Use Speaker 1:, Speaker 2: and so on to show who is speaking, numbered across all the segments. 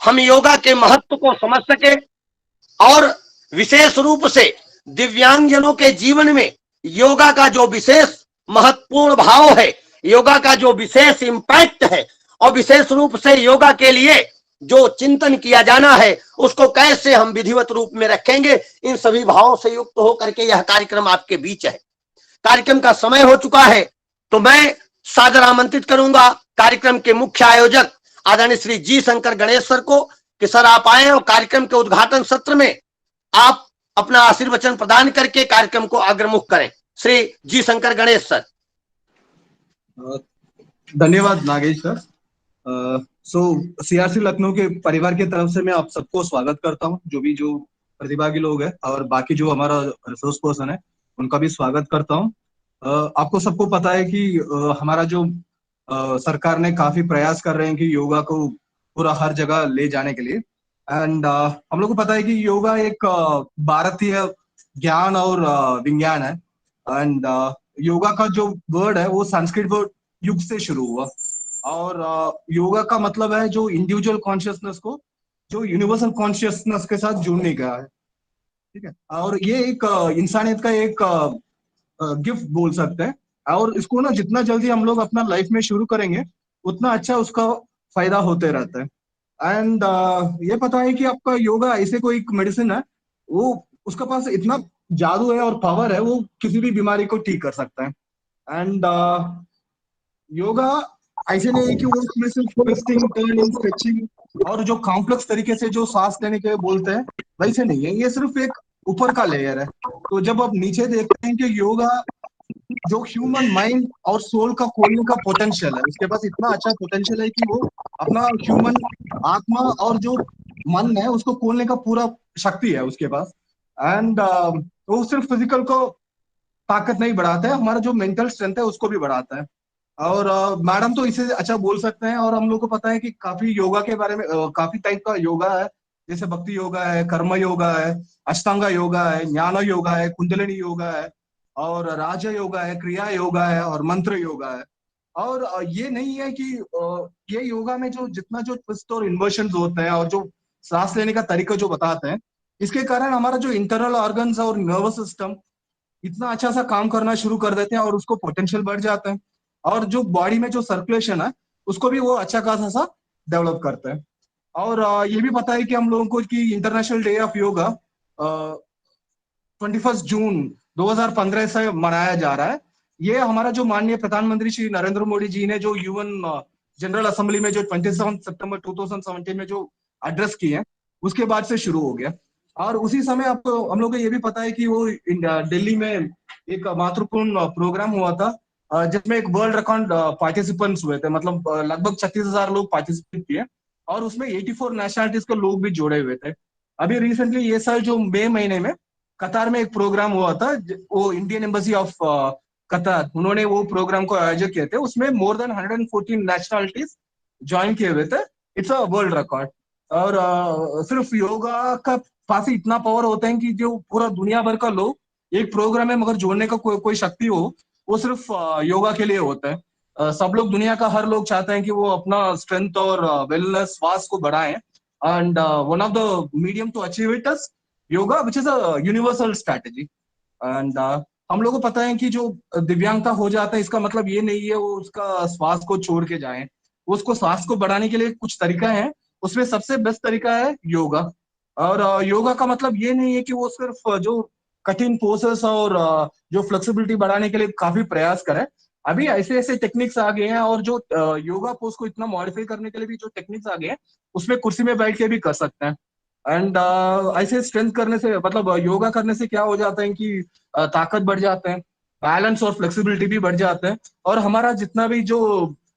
Speaker 1: हम योगा के महत्व को समझ सके और विशेष रूप से दिव्यांगजनों के जीवन में योगा का जो विशेष महत्वपूर्ण भाव है, योगा का जो विशेष इंपैक्ट है और विशेष रूप से योगा के लिए जो चिंतन किया जाना है उसको कैसे हम विधिवत रूप में रखेंगे, इन सभी भावों से युक्त होकर के यह कार्यक्रम आपके बीच है। कार्यक्रम का समय हो चुका है, तो मैं सादर आमंत्रित करूंगा कार्यक्रम के मुख्य आयोजक आदरणीय श्री जी शंकर गणेश सर को कि सर आप आए और कार्यक्रम के उद्घाटन सत्र में आप अपना आशीर्वचन प्रदान करके कार्यक्रम को अग्रमुख करें। श्री जी शंकर गणेश सर।
Speaker 2: धन्यवाद नागेश सर। सीआरसी लखनऊ के परिवार की तरफ से मैं आप सबको स्वागत करता हूं, जो प्रतिभागी लोग हैं और बाकी जो हमारा रिसोर्स पर्सन है उनका भी स्वागत करता हूं। आपको सबको पता है कि हमारा जो सरकार ने काफी प्रयास कर रहे हैं कि योगा को पूरा हर जगह ले जाने के लिए। एंड हम लोग को पता है कि योगा एक भारतीय ज्ञान और विज्ञान है। एंड योगा का जो वर्ड है वो संस्कृत वर्ड युग से शुरू हुआ और योगा का मतलब है जो इंडिविजुअल कॉन्शियसनेस को जो यूनिवर्सल कॉन्शियसनेस के साथ जोड़ने का है, ठीक है। और ये एक इंसानियत का एक गिफ्ट बोल सकते हैं और इसको ना जितना जल्दी हम लोग अपना लाइफ में शुरू करेंगे उतना अच्छा उसका फायदा होते रहता है। एंड ये पता है कि आपका योगा ऐसे कोई मेडिसिन है, वो उसका पास इतना जादू है और पावर है, वो किसी भी बीमारी को ठीक कर सकता है। एंड योगा ऐसे नहीं है कि वो उसमें सिर्फ ट्विस्टिंग, टर्निंग, स्ट्रेचिंग और जो कॉम्प्लेक्स तरीके से जो सांस लेने के बोलते हैं वैसे नहीं है, ये सिर्फ एक ऊपर का लेयर है। तो जब आप नीचे देखते हैं कि योगा जो ह्यूमन माइंड और सोल का खोलने का पोटेंशियल है, उसके पास इतना अच्छा पोटेंशियल है कि वो अपना ह्यूमन आत्मा और जो मन है उसको खोलने का पूरा शक्ति है उसके पास। एंड वो सिर्फ फिजिकल को ताकत नहीं बढ़ाता है, हमारा जो मेंटल स्ट्रेंथ है उसको भी बढ़ाता है। और मैडम तो इसे अच्छा बोल सकते हैं। और हम लोग को पता है कि काफी योगा के बारे में काफी टाइप का योगा है, जैसे भक्ति योगा है, कर्म योगा है, अष्टांगा योगा है, ज्ञान योगा है, कुंडलिनी योगा है और राज योगा है, क्रिया योगा है और मंत्र योगा है। और ये नहीं है कि ये योगा में जो जितना जो ट्विस्ट और इन्वर्शन होते हैं और जो सांस लेने का तरीका जो बताते हैं, इसके कारण हमारा जो इंटरनल ऑर्गन्स और नर्वस सिस्टम इतना अच्छा सा काम करना शुरू कर देते हैं और उसको पोटेंशियल बढ़ जाता है और जो बॉडी में जो सर्कुलेशन है उसको भी वो अच्छा खासा सा डेवलप करते हैं। और ये भी पता है कि हम लोगों को कि इंटरनेशनल डे ऑफ योगा 21 जून 2015 से मनाया जा रहा है। ये हमारा जो माननीय प्रधानमंत्री श्री नरेंद्र मोदी जी ने जो यूएन जनरल असेंबली में जो 27 सितंबर 2017 में जो एड्रेस किए हैं उसके बाद से शुरू हो गया। और उसी समय आपको हम लोग को ये भी पता है कि वो दिल्ली में एक महत्वपूर्ण प्रोग्राम हुआ था जिसमें एक वर्ल्ड रिकॉर्ड पार्टिसिपेंट्स हुए थे, मतलब लगभग 36,000 लोग पार्टिसिपेट किए और उसमें 84 नेशनलिटीज के लोग भी जोड़े हुए थे। अभी रिसेंटली ये साल जो मई महीने में कतार में एक प्रोग्राम हुआ था, वो इंडियन एम्बेसी ऑफ कतार उन्होंने वो प्रोग्राम को आयोजित किए थे, उसमें मोर देन 114 नेशनलिटीज ज्वाइन किए हुए थे। It's a world record. और सिर्फ योगा का पास ही इतना पावर होता है कि जो पूरा दुनिया भर का लोग एक प्रोग्राम में मगर जोड़ने का कोई शक्ति हो, वो सिर्फ योगा के लिए होता है। सब लोग दुनिया का हर लोग चाहते हैं कि वो अपना स्ट्रेंथ और वेलनेस स्वास्थ्य को बढ़ाएं। And one of the medium to achieve it is yoga which is a universal strategy. And हम लोग को पता है कि जो दिव्यांगता हो जाता है इसका मतलब ये नहीं है वो उसका स्वास्थ्य को छोड़ के जाए, उसको स्वास्थ्य को बढ़ाने के लिए कुछ तरीका है, उसमें सबसे बेस्ट तरीका है योगा। और योगा का मतलब ये नहीं है कि वो सिर्फ जो कठिन पोसेस और जो फ्लेक्सिबिलिटी बढ़ाने के लिए काफी प्रयास करें। अभी ऐसे ऐसे टेक्निक्स आ गए हैं और जो योगा पोज को इतना मॉडिफाई करने के लिए भी जो टेक्निक्स आ गए हैं उसमें कुर्सी में बैठ के भी कर सकते हैं। एंड ऐसे स्ट्रेंथ करने से मतलब योगा करने से क्या हो जाता है कि ताकत बढ़ जाते हैं, बैलेंस और फ्लेक्सिबिलिटी भी बढ़ जाते हैं और हमारा जितना भी जो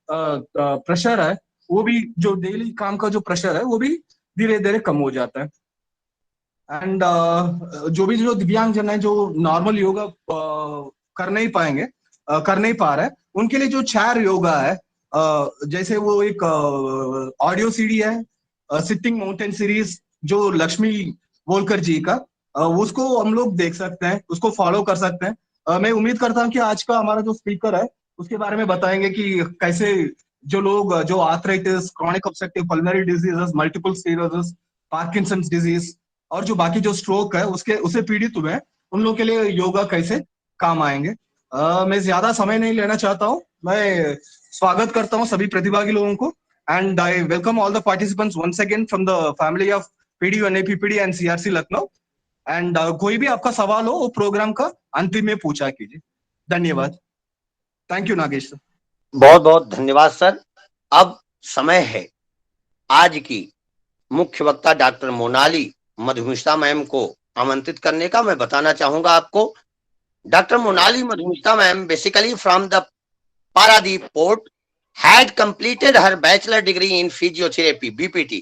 Speaker 2: प्रेशर है वो भी जो डेली काम का जो प्रेशर है वो भी धीरे धीरे कम हो जाता है। एंड जो दिव्यांग जन है जो नॉर्मल योगा कर नहीं पाएंगे कर नहीं पा रहे, उनके लिए जो चेयर योगा है जैसे वो एक ऑडियो सीडी है, सिटिंग माउंटेन सीरीज जो लक्ष्मी वोलकर जी का, उसको हम लोग देख सकते हैं, उसको फॉलो कर सकते हैं। मैं उम्मीद करता हूँ कि आज का हमारा जो स्पीकर है उसके बारे में बताएंगे कि कैसे जो लोग जो arthritis, chronic obstructive pulmonary diseases, multiple sclerosis, Parkinson's disease और जो बाकी जो स्ट्रोक है उसे पीड़ित हुए हैं, उन लोगों के लिए योगा कैसे काम आएंगे। मैं ज्यादा समय नहीं लेना चाहता हूँ। मैं स्वागत करता हूँ सभी प्रतिभागी लोगों को, and I welcome all the participants once again from the family of PDU, NAPPD and CRC Lucknow. And कोई भी आपका सवाल हो वो प्रोग्राम का अंतिम में पूछा कीजिए। धन्यवाद। Thank you Nagesh sir.
Speaker 1: बहुत बहुत धन्यवाद सर। अब समय है आज की मुख्य वक्ता डॉक्टर मोनाली मधुमिश्रा मैम को आमंत्रित करने का। मैं बताना चाहूंगा आपको, doctor Monali Madhumishra ma'am basically from the Paradip Port had completed her bachelor degree in physiotherapy BPT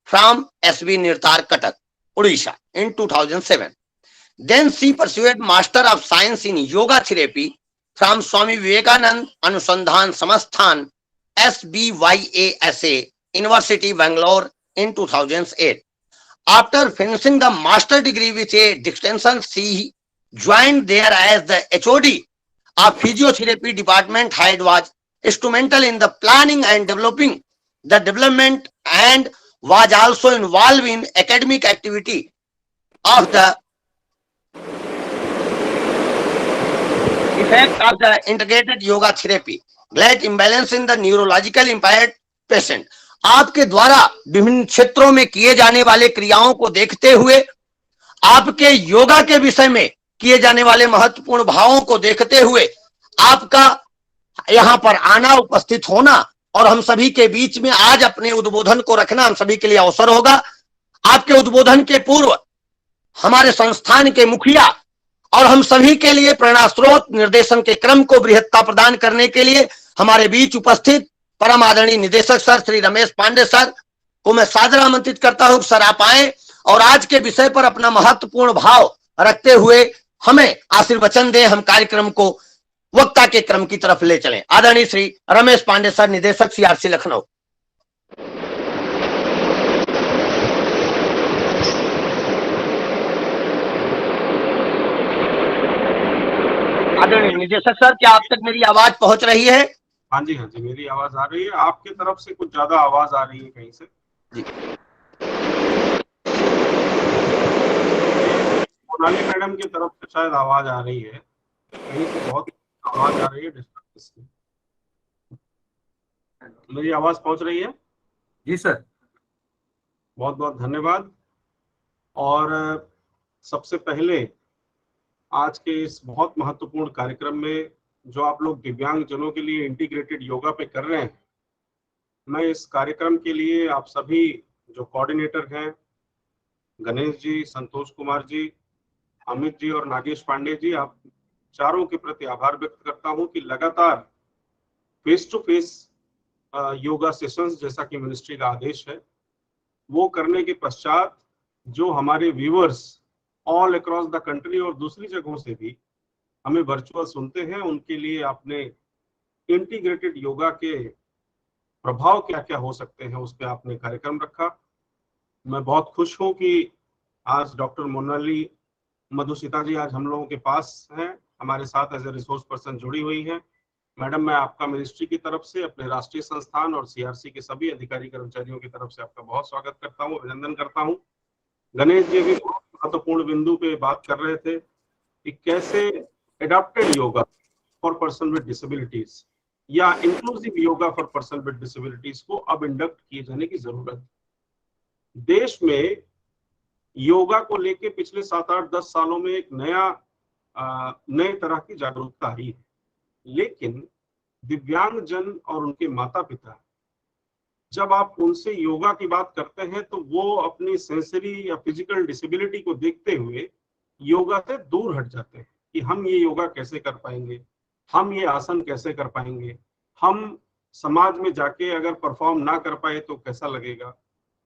Speaker 1: from SB Nirtar Cuttack, Odisha in 2007. Then she pursued Master of Science in Yoga Therapy from Swami Vivekanand Anusandhan Samasthan SBYASA University, Bangalore in 2008. After finishing the master degree with a distinction, she joined there as the HOD of physiotherapy department head, was instrumental in the planning and developing the development, and was also involved in academic activity of the effect of the integrated yoga therapy, great imbalance in the neurological impaired patient. आपके द्वारा विभिन्न क्षेत्रों में किए जाने वाले क्रियाओं को देखते हुए, आपके योगा के विषय में किए जाने वाले महत्वपूर्ण भावों को देखते हुए, आपका यहां पर आना, उपस्थित होना और हम सभी के बीच में आज अपने उद्बोधन को रखना हम सभी के लिए अवसर होगा। आपके उद्बोधन के पूर्व हमारे संस्थान के मुखिया और हम सभी के लिए प्रेरणा स्रोत निर्देशन के क्रम को बृहत्ता प्रदान करने के लिए हमारे बीच उपस्थित परम आदरणीय निदेशक सर श्री रमेश पांडे सर को मैं सादर आमंत्रित करता हूं। सर आप आए और आज के विषय पर अपना महत्वपूर्ण भाव रखते हुए हमें आशीर्वचन दें, हम कार्यक्रम को वक्ता के क्रम की तरफ ले चलें। आदरणीय श्री रमेश पांडे सर, निदेशक सीआरसी लखनऊ। आदरणीय निदेशक सर, क्या आप तक मेरी आवाज पहुंच रही है?
Speaker 3: हाँ जी, मेरी आवाज आ रही है। आपकी तरफ से कुछ ज्यादा आवाज आ रही है कहीं से
Speaker 1: जी।
Speaker 3: मोनाली मैडम की तरफ से शायद आवाज आ रही है, कहीं से बहुत आवाज आ रही है, डिस्टर्बेंस। मेरी आवाज पहुंच रही है?
Speaker 2: जी सर।
Speaker 3: बहुत बहुत धन्यवाद। और सबसे पहले आज के इस बहुत महत्वपूर्ण कार्यक्रम में जो आप लोग दिव्यांग जनों के लिए इंटीग्रेटेड योगा पे कर रहे हैं, मैं इस कार्यक्रम के लिए आप सभी जो कोऑर्डिनेटर हैं, गणेश जी, संतोष कुमार जी, अमित जी और नागेश पांडे जी, आप चारों के प्रति आभार व्यक्त करता हूं कि लगातार face to face yoga sessions, जैसा कि मिनिस्ट्री का आदेश है, वो करने के पश्चात जो हमारे viewers all across the country और दूसरी जगहों से भी हमें वर्चुअल सुनते हैं, उनके लिए आपने इंटीग्रेटेड योगा के प्रभाव क्या क्या हो सकते हैं उस पर आपने कार्यक्रम रखा। मैं बहुत खुश हूं कि आज डॉक्टर मोनाली मधुमिश्रा जी आज हम लोगों के पास हैं, हमारे साथ एज ए रिसोर्स पर्सन जुड़ी हुई हैं। मैडम, मैं आपका मिनिस्ट्री की तरफ से, अपने राष्ट्रीय संस्थान और सीआरसी के सभी अधिकारी कर्मचारियों की तरफ से आपका बहुत स्वागत करता हूं, अभिनंदन करता हूं। गणेश जी भी बहुत महत्वपूर्ण बिंदु पे बात कर रहे थे कि कैसे adapted yoga for person with disabilities या inclusive yoga for person with disabilities को अब इंडक्ट किए जाने की जरूरत है। देश में योगा को लेके पिछले 7-8-10 सालों में एक नए तरह की जागरूकता आई है, लेकिन दिव्यांग जन और उनके माता पिता, जब आप उनसे योगा की बात करते हैं तो वो अपनी सेंसरी या फिजिकल डिसेबिलिटी को देखते हुए योगा से दूर हट जाते हैं कि हम ये योगा कैसे कर पाएंगे, हम ये आसन कैसे कर पाएंगे, हम समाज में जाके अगर परफॉर्म ना कर पाए तो कैसा लगेगा।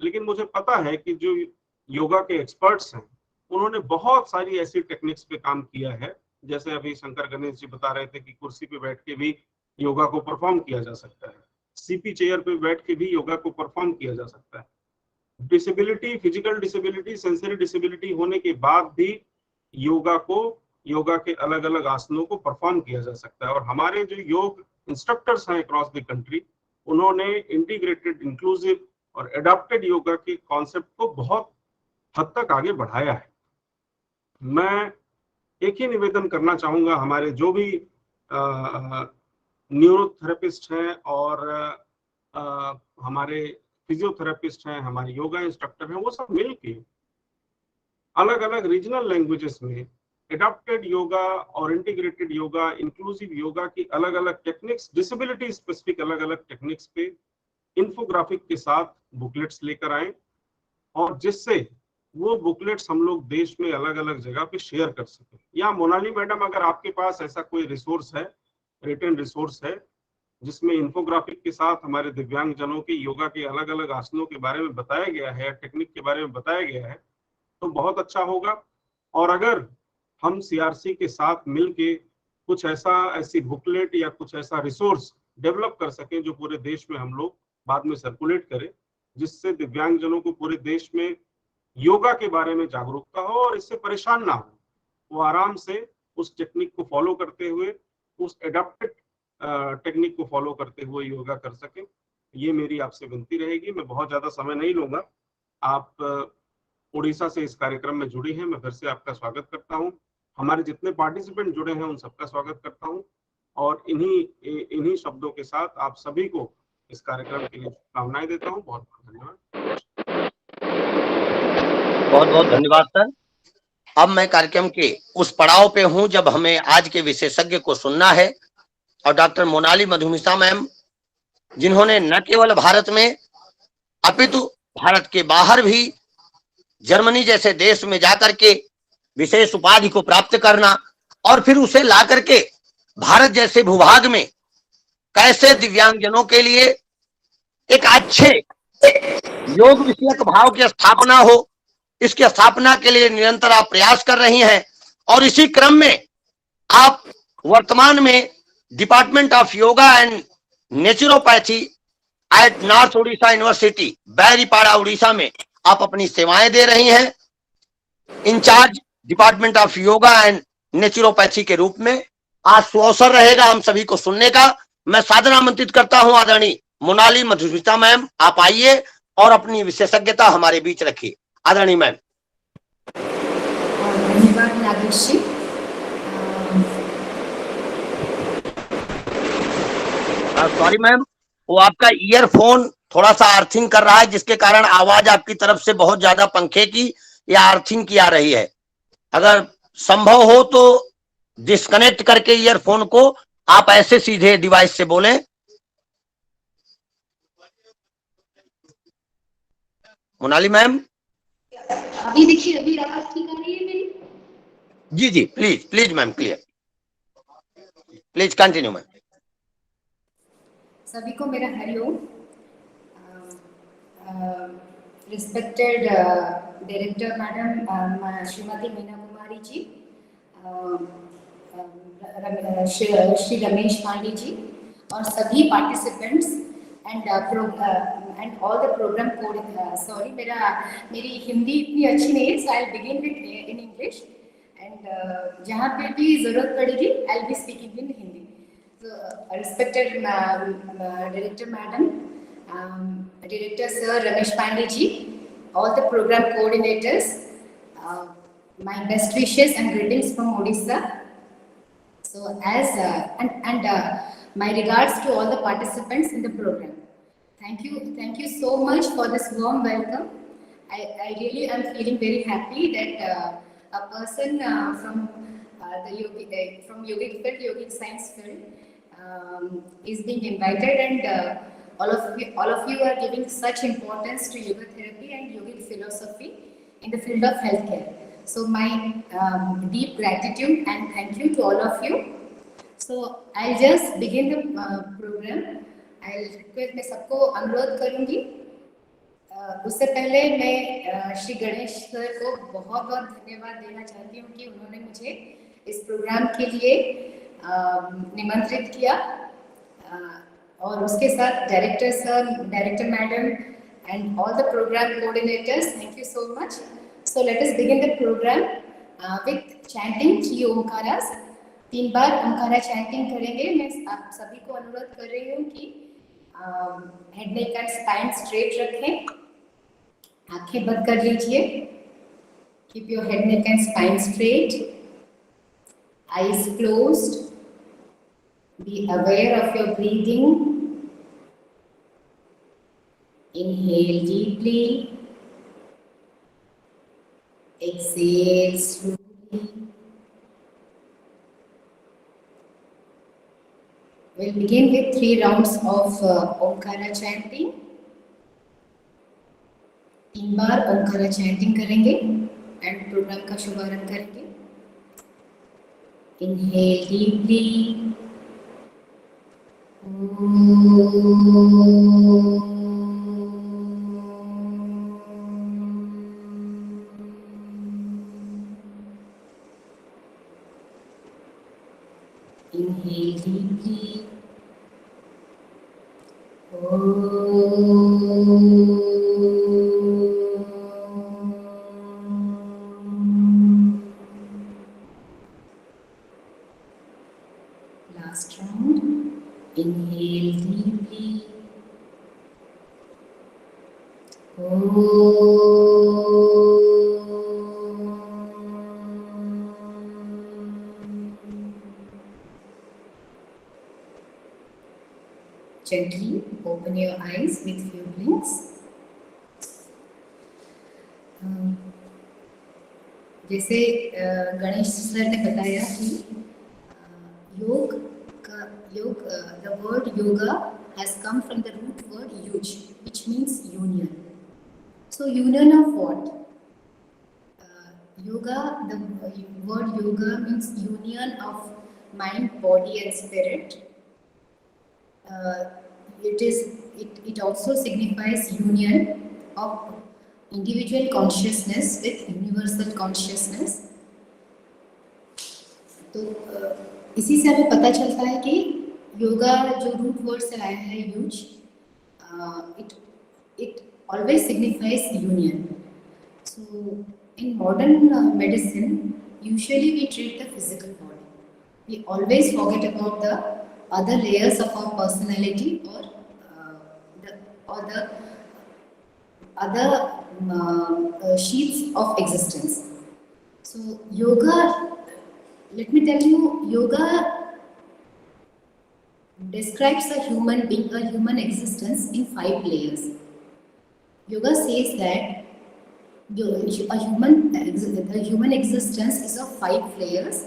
Speaker 3: लेकिन मुझे पता है कि जो योगा के एक्सपर्ट्स हैं उन्होंने बहुत सारी ऐसी टेक्निक्स पे काम किया है, जैसे अभी शंकर गणेश जी बता रहे थे कि कुर्सी पे बैठ के भी योगा को परफॉर्म किया जा सकता है, सीपी चेयर पे बैठ के भी योगा को परफॉर्म किया जा सकता है। Disability, physical disability, sensory disability होने के बाद भी योगा के अलग अलग आसनों को परफॉर्म किया जा सकता है। और हमारे जो योग इंस्ट्रक्टर्स हैं अक्रॉस द कंट्री, उन्होंने इंटीग्रेटेड, इंक्लूसिव और एडॉप्टेड योगा के कॉन्सेप्ट को बहुत हद तक आगे बढ़ाया है। मैं एक ही निवेदन करना चाहूंगा, हमारे जो भी न्यूरोथेरेपिस्ट हैं और हमारे फिजियोथेरेपिस्ट हैं, हमारे योगा इंस्ट्रक्टर हैं, वो सब मिलके अलग अलग रीजनल लैंग्वेजेस में एडॉप्टेड योगा और इंटीग्रेटेड योगा, इंक्लूसिव योगा की अलग अलग टेक्निक्स, डिसेबिलिटी स्पेसिफिक अलग अलग टेक्निक्स पे इन्फोग्राफिक के साथ बुकलेट्स लेकर आए, और जिससे वो बुकलेट्स हम लोग देश में अलग अलग जगह पे शेयर कर सके। या मोनाली मैडम, अगर आपके पास ऐसा कोई रिसोर्स है, रिटन रिसोर्स है, जिसमें इन्फोग्राफिक के साथ हमारे दिव्यांग जनों के योगा के अलग अलग आसनों के बारे में बताया गया है, टेक्निक के बारे में बताया गया है, तो बहुत अच्छा होगा। और अगर हम सीआरसी के साथ मिलके कुछ ऐसी बुकलेट या कुछ ऐसा रिसोर्स डेवलप कर सकें जो पूरे देश में हम लोग बाद में सर्कुलेट करें, जिससे दिव्यांग जनों को पूरे देश में योगा के बारे में जागरूकता हो और इससे परेशान ना हो, वो आराम से उस टेक्निक को फॉलो करते हुए, उस एडॉप्टेड टेक्निक को फॉलो करते हुए योगा कर सके। ये मेरी आपसे विनती रहेगी। मैं बहुत ज्यादा समय नहीं लूंगा। आप उड़ीसा से इस कार्यक्रम में जुड़ी हैं, मैं फिर से आपका स्वागत करता हूं। हमारे जितने पार्टिसिपेंट जुड़े हैं उन सबका स्वागत करता हूं, और इन्हीं शब्दों के साथ आप सभी को इस कार्यक्रम के लिए शुभकामनाएं देता हूं। बहुत बहुत धन्यवाद।
Speaker 1: बहुत बहुत धन्यवाद सर। अब मैं कार्यक्रम के उस पड़ाव पे हूं जब हमें आज के विशेषज्ञ को सुनना है, और डॉक्टर मोनाली मधुमिता मैम, जिन्होंने न केवल भारत में अपितु भारत के बाहर भी जर्मनी जैसे देश में जाकर के विशेष उपाधि को प्राप्त करना और फिर उसे ला करके भारत जैसे भूभाग में कैसे दिव्यांगजनों के लिए एक अच्छे योग विषयक भाव की स्थापना हो, इसकी स्थापना के लिए निरंतर आप प्रयास कर रही हैं। और इसी क्रम में आप वर्तमान में department of yoga and naturopathy at North Orissa University Baripada Orissa में आप अपनी सेवाएं दे रही हैं, incharge department of yoga and naturopathy के रूप में। आज सुअवसर रहेगा हम सभी को सुनने का। मैं सादर आमंत्रित करता हूं आदरणीय मोनाली मधुमिता मैम, आप आइए और अपनी विशेषज्ञता हमारे बीच रखिए। आदरणीय मैम।
Speaker 4: धन्यवाद नागेश जी।
Speaker 1: सॉरी मैम, वो आपका ईयरफोन थोड़ा सा अर्थिंग कर रहा है, जिसके कारण आवाज आपकी तरफ से बहुत ज्यादा पंखे की या अर्थिंग की आ रही है। अगर संभव हो तो डिस्कनेक्ट करके ईयरफोन को आप ऐसे सीधे डिवाइस से बोलें। मोनाली मैम।
Speaker 4: अभी देखिए, अभी आवाज ठीक आ रही है मेरी?
Speaker 1: जी जी, please please ma'am, clear, please continue ma'am.
Speaker 4: सभी को मेरा Hariom. Respected director madam Shrimati Meena Kumari ji, Shri Ramesh Pande ji, और सभी participants and all the programme code. Sorry, मेरी हिंदी इतनी अच्छी नहीं है, so I will begin with in English, and जहाँ पे भी जरूरत पड़ेगी I will be speaking in Hindi. So, respected Director Madam, Director Sir Ramesh Pandey ji, all the program coordinators, my best wishes and greetings from Odisha. So, my regards to all the participants in the program. Thank you so much for this warm welcome. I really am feeling very happy that a person from yogic field, yogic science field, is being invited, and all of you are giving such importance to yoga therapy and yogic philosophy in the field of healthcare. So my deep gratitude and thank you to all of you. So I'll just begin the program. I'll request, मैं सबको अनुरोध करूंगी। उससे पहले मैं Shri Ganesh sir को बहुत बहुत धन्यवाद देना चाहती हूँ कि उन्होंने मुझे इस प्रोग्राम के लिए निमंत्रित किया, और उसके साथ director sir, director madam and all the programme coordinators, thank you so much. So let us begin the programme with chanting 3 omkaras. 3 बार ओमकारा चैंटिंग करेंगे। मैं आप सभी को अनुरोध कर रही हूँ कि head neck and spine straight रखें, आंखें बंद कर लीजिए। Keep your head neck and spine straight, eyes closed. Be aware of your breathing. Inhale deeply, exhale slowly. We'll begin with 3 rounds of Omkara chanting. 3 बार ओमकारा चैंटिंग करेंगे and programme का शुभारंभ करेंगे। Inhale deeply. Inhale deeply. Last round. Inhale deeply. Gently open your eyes with few blinks. जैसे Ganesh sir ने बताया कि योग the word yoga has come from the root word yuj, which means union. So union of what? The word yoga means union of mind, body and spirit. It also signifies union of individual consciousness with universal consciousness. तो इसी से हमें पता चलता है कि योगा जो root word से आया है use, it always signifies union. So in modern medicine, usually we treat the physical body. We always forget about the other layers of our personality or the other sheets of existence. So yoga, let me tell you, yoga describes a human being, a human existence in 5 layers. Yoga says that a human existence is of 5 layers,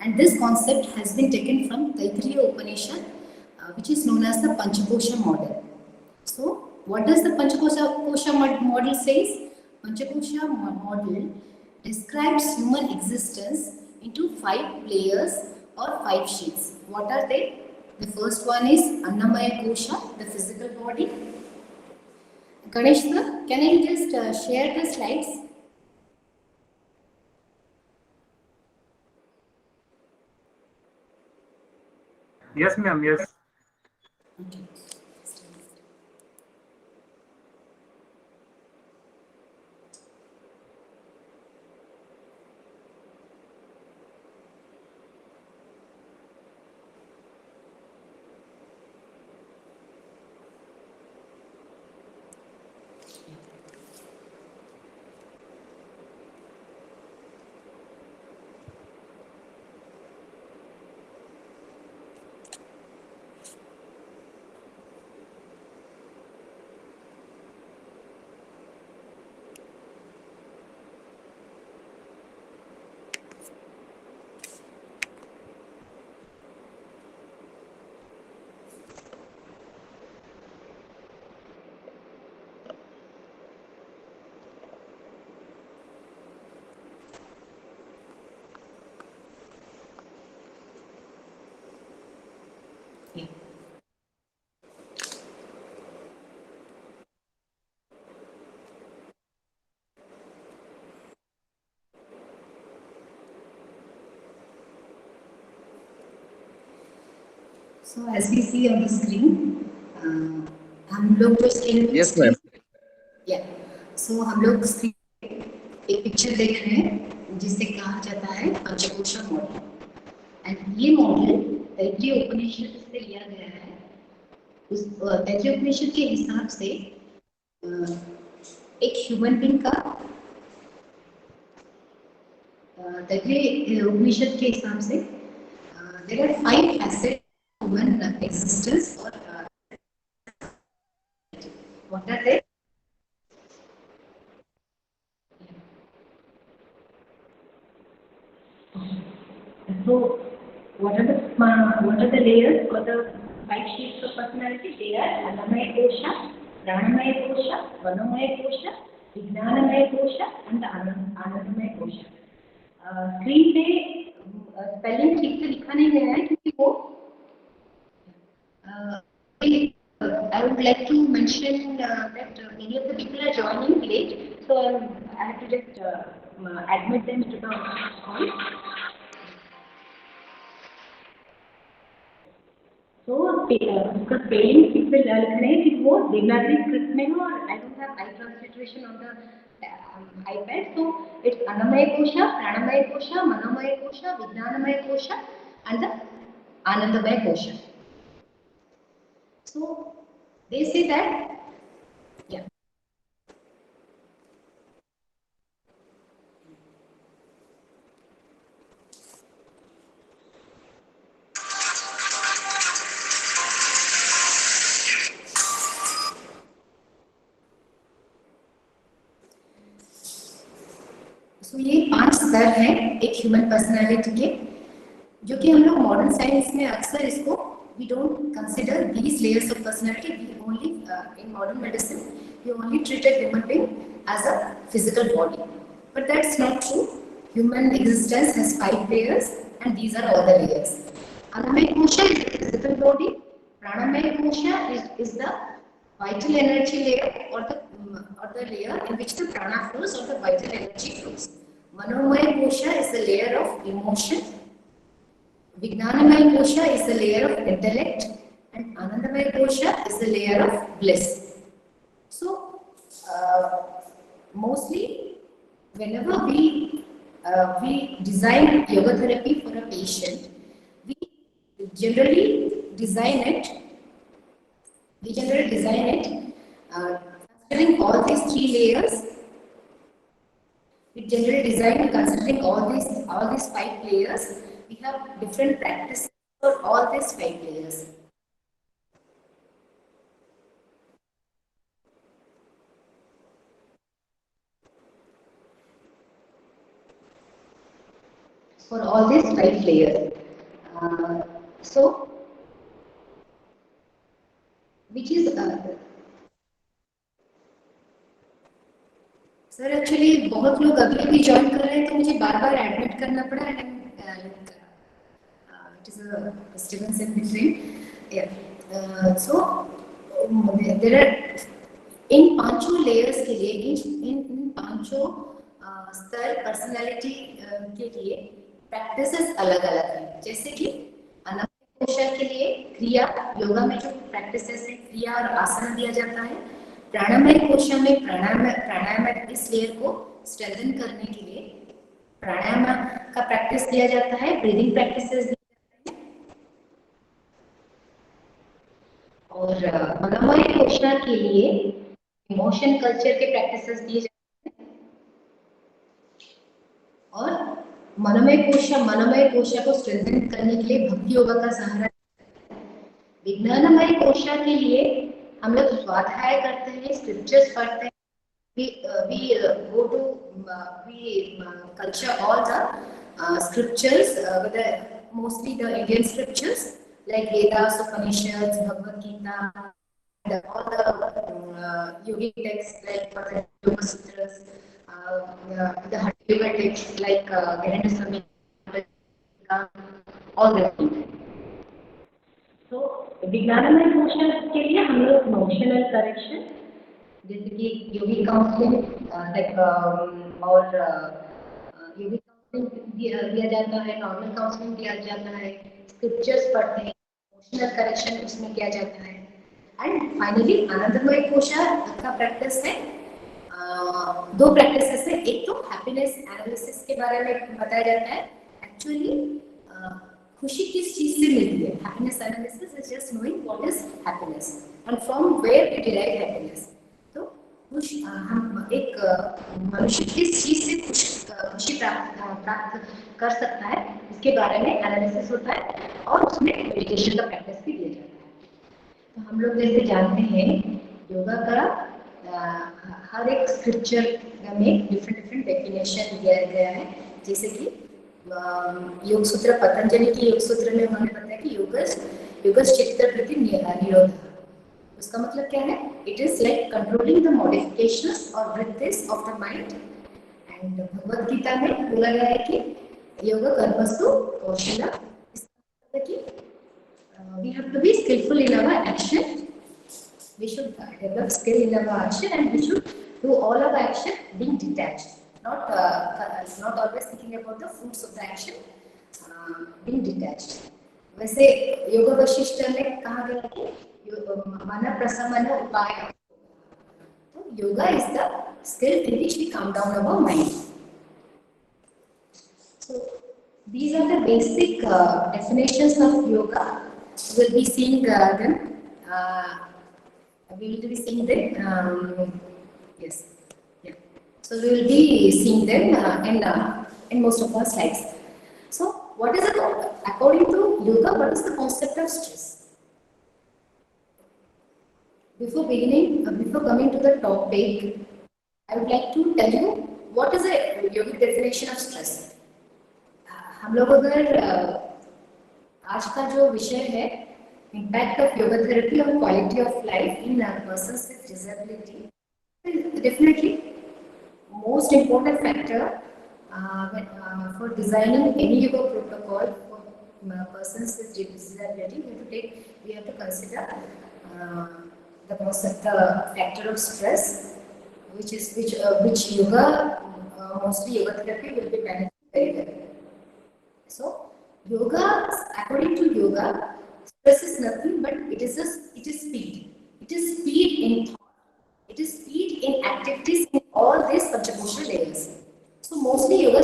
Speaker 4: and this concept has been taken from Taittiriya Upanishad, which is known as the Panchakosha model. So, what does the Panchakosha model says? Panchakosha model describes human existence into 5 layers or 5 sheets. What are they? The first one is Annamaya Kosha, the physical body. Ganesh sir, can I just share the slides?
Speaker 5: Yes, ma'am. Yes.
Speaker 4: Okay. Yeah. So as we see on the screen, हम लोग जो screen
Speaker 5: Yes, ma'am.
Speaker 4: सो हम लोग screen एक picture देख रहे हैं जिसे कहा जाता है पंचकोशा मॉडल, एंड ये मॉडल तैत्तिरीय उपनिषद से लिया गया है। उस तैत्तिरीय उपनिषद के हिसाब से एक ह्यूमन बीइंग का तैत्तिरीय उपनिषद के हिसाब से there are 5 facets of human existence or what are they? So what are the layers or the 5 shapes of personality? They are Annamaya Kosha, Pranamaya Kosha, Manomaya Kosha, Vijnanamaya Kosha and the Anandamaya Kosha. Screen पे spelling ठीक से लिखा नहीं गया है क्योंकि वो I would like to mention that many of the people are joining late, so I have to just admit them to the call. So उसका स्पेलिंग ठीक से लिखना है कि वो देवनागरी स्क्रिप्ट में हो और I don't have eye transliteration on the iPad, so it's Annamaya Kosha, Pranamaya Kosha, Manomaya Kosha, Vijnanamaya Kosha and the Anandamaya Kosha. So they say that, yeah. So ये 5 स्तर हैं एक ह्यूमन पर्सनालिटी के, जो कि हम लोग मॉडर्न साइंस में अक्सर इसको we don't consider these layers of personality. We only in modern medicine we only treat a human being as a physical body, but that's not true. Human existence has 5 layers and these are all the layers. Annamaya Kosha is the physical body, Pranamaya Kosha is the vital energy layer or the layer in which the prana flows or the vital energy flows. Manomaya Kosha is the layer of emotion. Vijnanamaya Kosha is the layer of intellect and Anandamaya Kosha is the layer of bliss. So, mostly whenever we design yoga therapy for a patient, we generally design it considering all these 3 layers. We generally design considering all these 5 layers. We have different practices for all these 5 layers. For all these 5 layers. So, which is sir actually बहुत लोग अभी भी join कर रहे हैं तो मुझे बार-बार एडमिट करना पड़ा है. It is a disturbance in between. Yeah. So there are in 5 layers के लिए इन 5 स्तर पर्सनालिटी के लिए प्रैक्टिसेस अलग-अलग हैं. जैसे कि अनाहत कोशा के लिए क्रिया योगा में जो प्रैक्टिसेस है क्रिया और आसन दिया जाता है. प्राणायाम कोशा में प्राणायाम इस लेयर को स्ट्रेंथन करने के लिए प्राणायाम का प्रैक्टिस दिया जाता है. ब्रीदिंग प्रैक्टिसेस और मनोमय कोशा के लिए इमोशन कल्चर के प्रैक्टिसेस दिए जाते हैं. और मनोमय कोशा को स्ट्रेंथन करने के लिए भक्ति योगा का सहारा. विज्ञानमय कोशा के लिए हम लोग स्वाध्याय करते हैं, स्क्रिप्चर्स पढ़ते हैं. we culture all the scriptures, mostly the Indian scriptures like Vedas, Upanishads, Bhagavad Gita, and all the yogic texts like the Yoga Sutras, the Hatha Yoga texts like Gyanendra Samhita, all the things. तो विज्ञानमय कोशा के लिए हम लोग emotional correction जैसे कि योगिक counselling और योगिक counselling दिया जाता है, नॉर्मल काउंसलिंग दिया जाता है, स्क्रिप्चर्स पढ़ते हैं, इमोशनल करेक्शन उसमें किया जाता है. एंड फाइनली आनंदमय कोशा का प्रैक्टिस है. 2 प्रैक्टिसेस है. एक तो हैप्पीनेस एनालिसिस के बारे में बताया जाता है. एक्चुअली खुशी किस चीज से मिलती है? Happiness analysis is just knowing what is happiness and from where we derive happiness. तो हम एक मनुष्य किस चीज से खुशी प्राप्त कर सकता है, इसके बारे में एनालिसिस होता है और उसमें मेडिटेशन का प्रैक्टिस भी दिया जाता है। तो हम लोग जैसे जानते हैं योगा का हर एक स्क्रिप्चर में डिफरेंट डेफिनेशन दिया गया है। जैसे कि योग सूत्र, पतंजलि के योग सूत्र में उन्होंने बताया कि योगस चित्तवृत्ति निरोध। उसका मतलब क्या है? It is like controlling the modifications और वृत्तिस of the mind. And Bhagavad Gita में बोला गया है कि योग कर्मसु कौशलम। इसका मतलब कि we have to be skillful in our action. We should develop skill in our action, and we should do all our action being detached, not always thinking about the fruits of the action, being detached. वैसे योग वशिष्ठ में कहा गया कि मन प्रशमन उपाय। तो yoga is the skill in which we calm down our mind. So these are the basic definitions of yoga. We will be seeing them. We will be seeing them. Yes. Yeah. So we will be seeing them in most of our slides. So what is according to yoga? What is the concept of stress? Before coming to the topic, I would like to tell you what is a yogic definition of stress. हम लोग अगर आज का जो विषय है impact of yoga therapy on quality of life in persons with disability, definitely most important factor for designing any yoga protocol for persons with disability. We have to consider the factor of stress, which yoga mostly yoga therapy will be managing very well. So yoga, according to yoga, stress is nothing but it is speed. It is speed in thought. It is speed in activities in all these Panchakoshal layers. So mostly yoga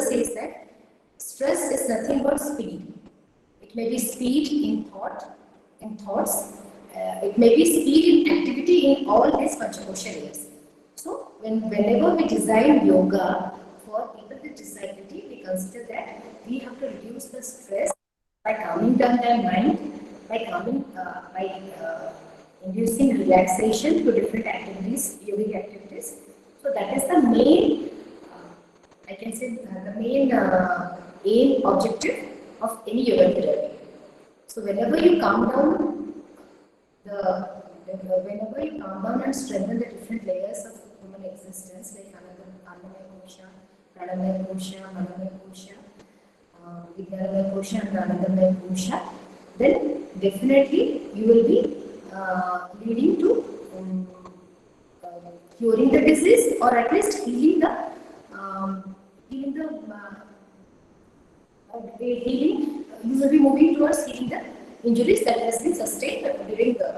Speaker 4: says that stress is nothing but speed. It may be speed in thoughts. It may be speed in activity in all these Panchakoshal layers. So whenever we design yoga for people with disability, we consider that we have to reduce the stress by calming down their mind, by inducing relaxation through different activities, yogic activities. So that is the main, I can say, the main aim objective of any yoga therapy. So whenever you calm down and strengthen the different layers of human existence, like Annamaya Kosha, Pranamaya Kosha, Manamaya Kosha, Vijnanamaya Kosha, and Anandamaya Kosha, then definitely you will be leading to curing the disease, or at least healing. You will be moving towards healing the injuries that has been sustained during the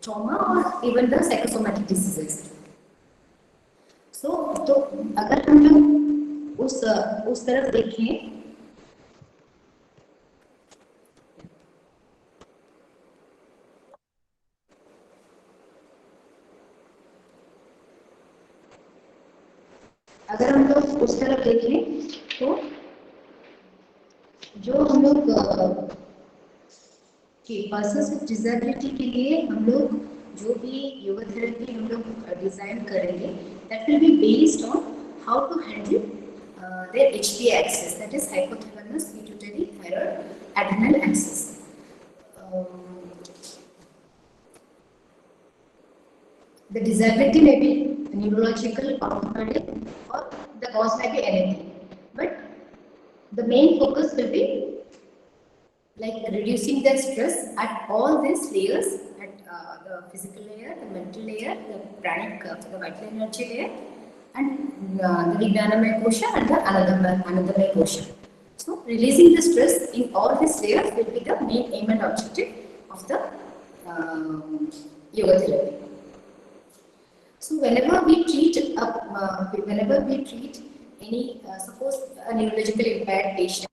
Speaker 4: trauma or even the psychosomatic diseases. So अगर हम लोग उस तरफ देखें, तो जो हम लोग पर्सन्स विद डिसेबिलिटी के लिए हम लोग जो भी योगा थेरेपी हम लोग डिजाइन करेंगे, that will be based on how to handle their HPA axis, that is hypothalamus pituitary thyroid adrenal axis. The disability may be neurological, orthopedic, or the cause may be anything, but the main focus will be like reducing the stress at all these layers, at the physical layer, the mental layer, the pranic, the vital energy layer, and the Vijnanamaya Kosha and the Anandamaya Kosha. So releasing the stress in all these layers will be the main aim and objective of the yoga therapy. So whenever we treat any suppose a neurological impaired patient,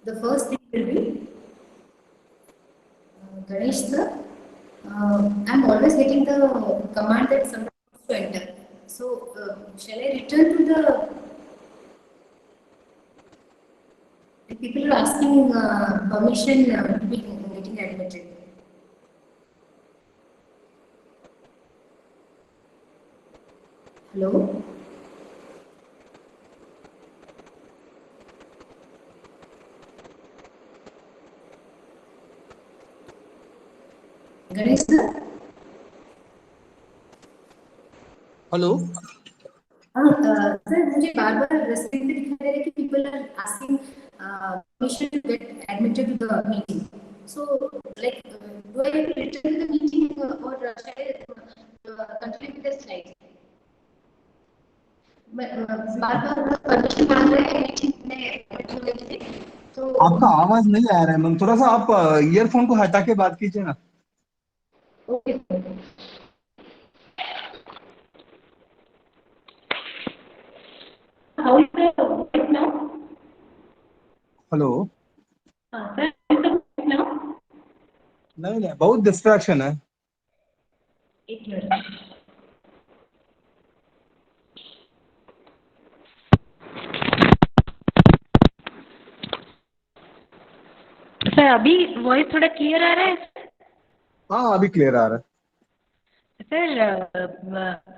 Speaker 4: The first thing will be Ganesh sir. I'm always getting the command that someone wants to enter. So shall I return to the people are asking permission to be getting admitted. Hello? Ganesh sir?
Speaker 2: Hello
Speaker 4: sir मुझे बार-बार screen पे दिखा दे रहा है कि people are asking permission to get admitted to the meeting. So like do I have to return to the meeting or shall I continue with the slides? बार-बार permission मांग रहे हैं मीटिंग में होने के लिए. तो
Speaker 2: आपका आवाज नहीं आ रहा है मैम, थोड़ा सा आप ईयरफोन को हटा के बात कीजिए ना.
Speaker 4: Okay. How is the voice now?
Speaker 2: Hello.
Speaker 4: Sir, how is the voice now?
Speaker 2: नहीं, बहुत डिस्ट्रैक्शन है.
Speaker 4: एक मिनट. सर अभी वॉइस थोड़ा क्लियर आ रहा है.
Speaker 2: हाँ, अभी क्लियर आ रहा है.
Speaker 4: Sir,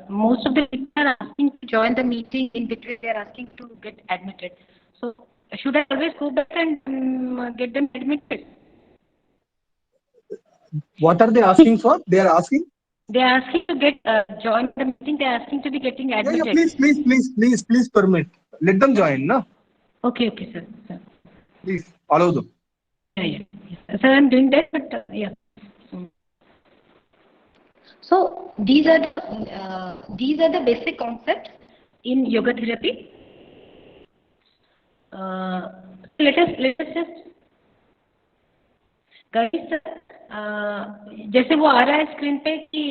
Speaker 4: most of the people are asking to join the meeting. In between, they are asking to get admitted. So, should I always go back and get them admitted?
Speaker 2: What are they asking for? They are asking.
Speaker 4: They are asking to get join the meeting. They are asking to be getting admitted.
Speaker 2: Please permit. Let them join, na?
Speaker 4: Okay, sir.
Speaker 2: Please allow them.
Speaker 4: Yeah. Sir, I'm doing that, but yeah. So these are the basic concepts in yoga therapy. Let us just guys, जैसे वो आ रहा है screen पे कि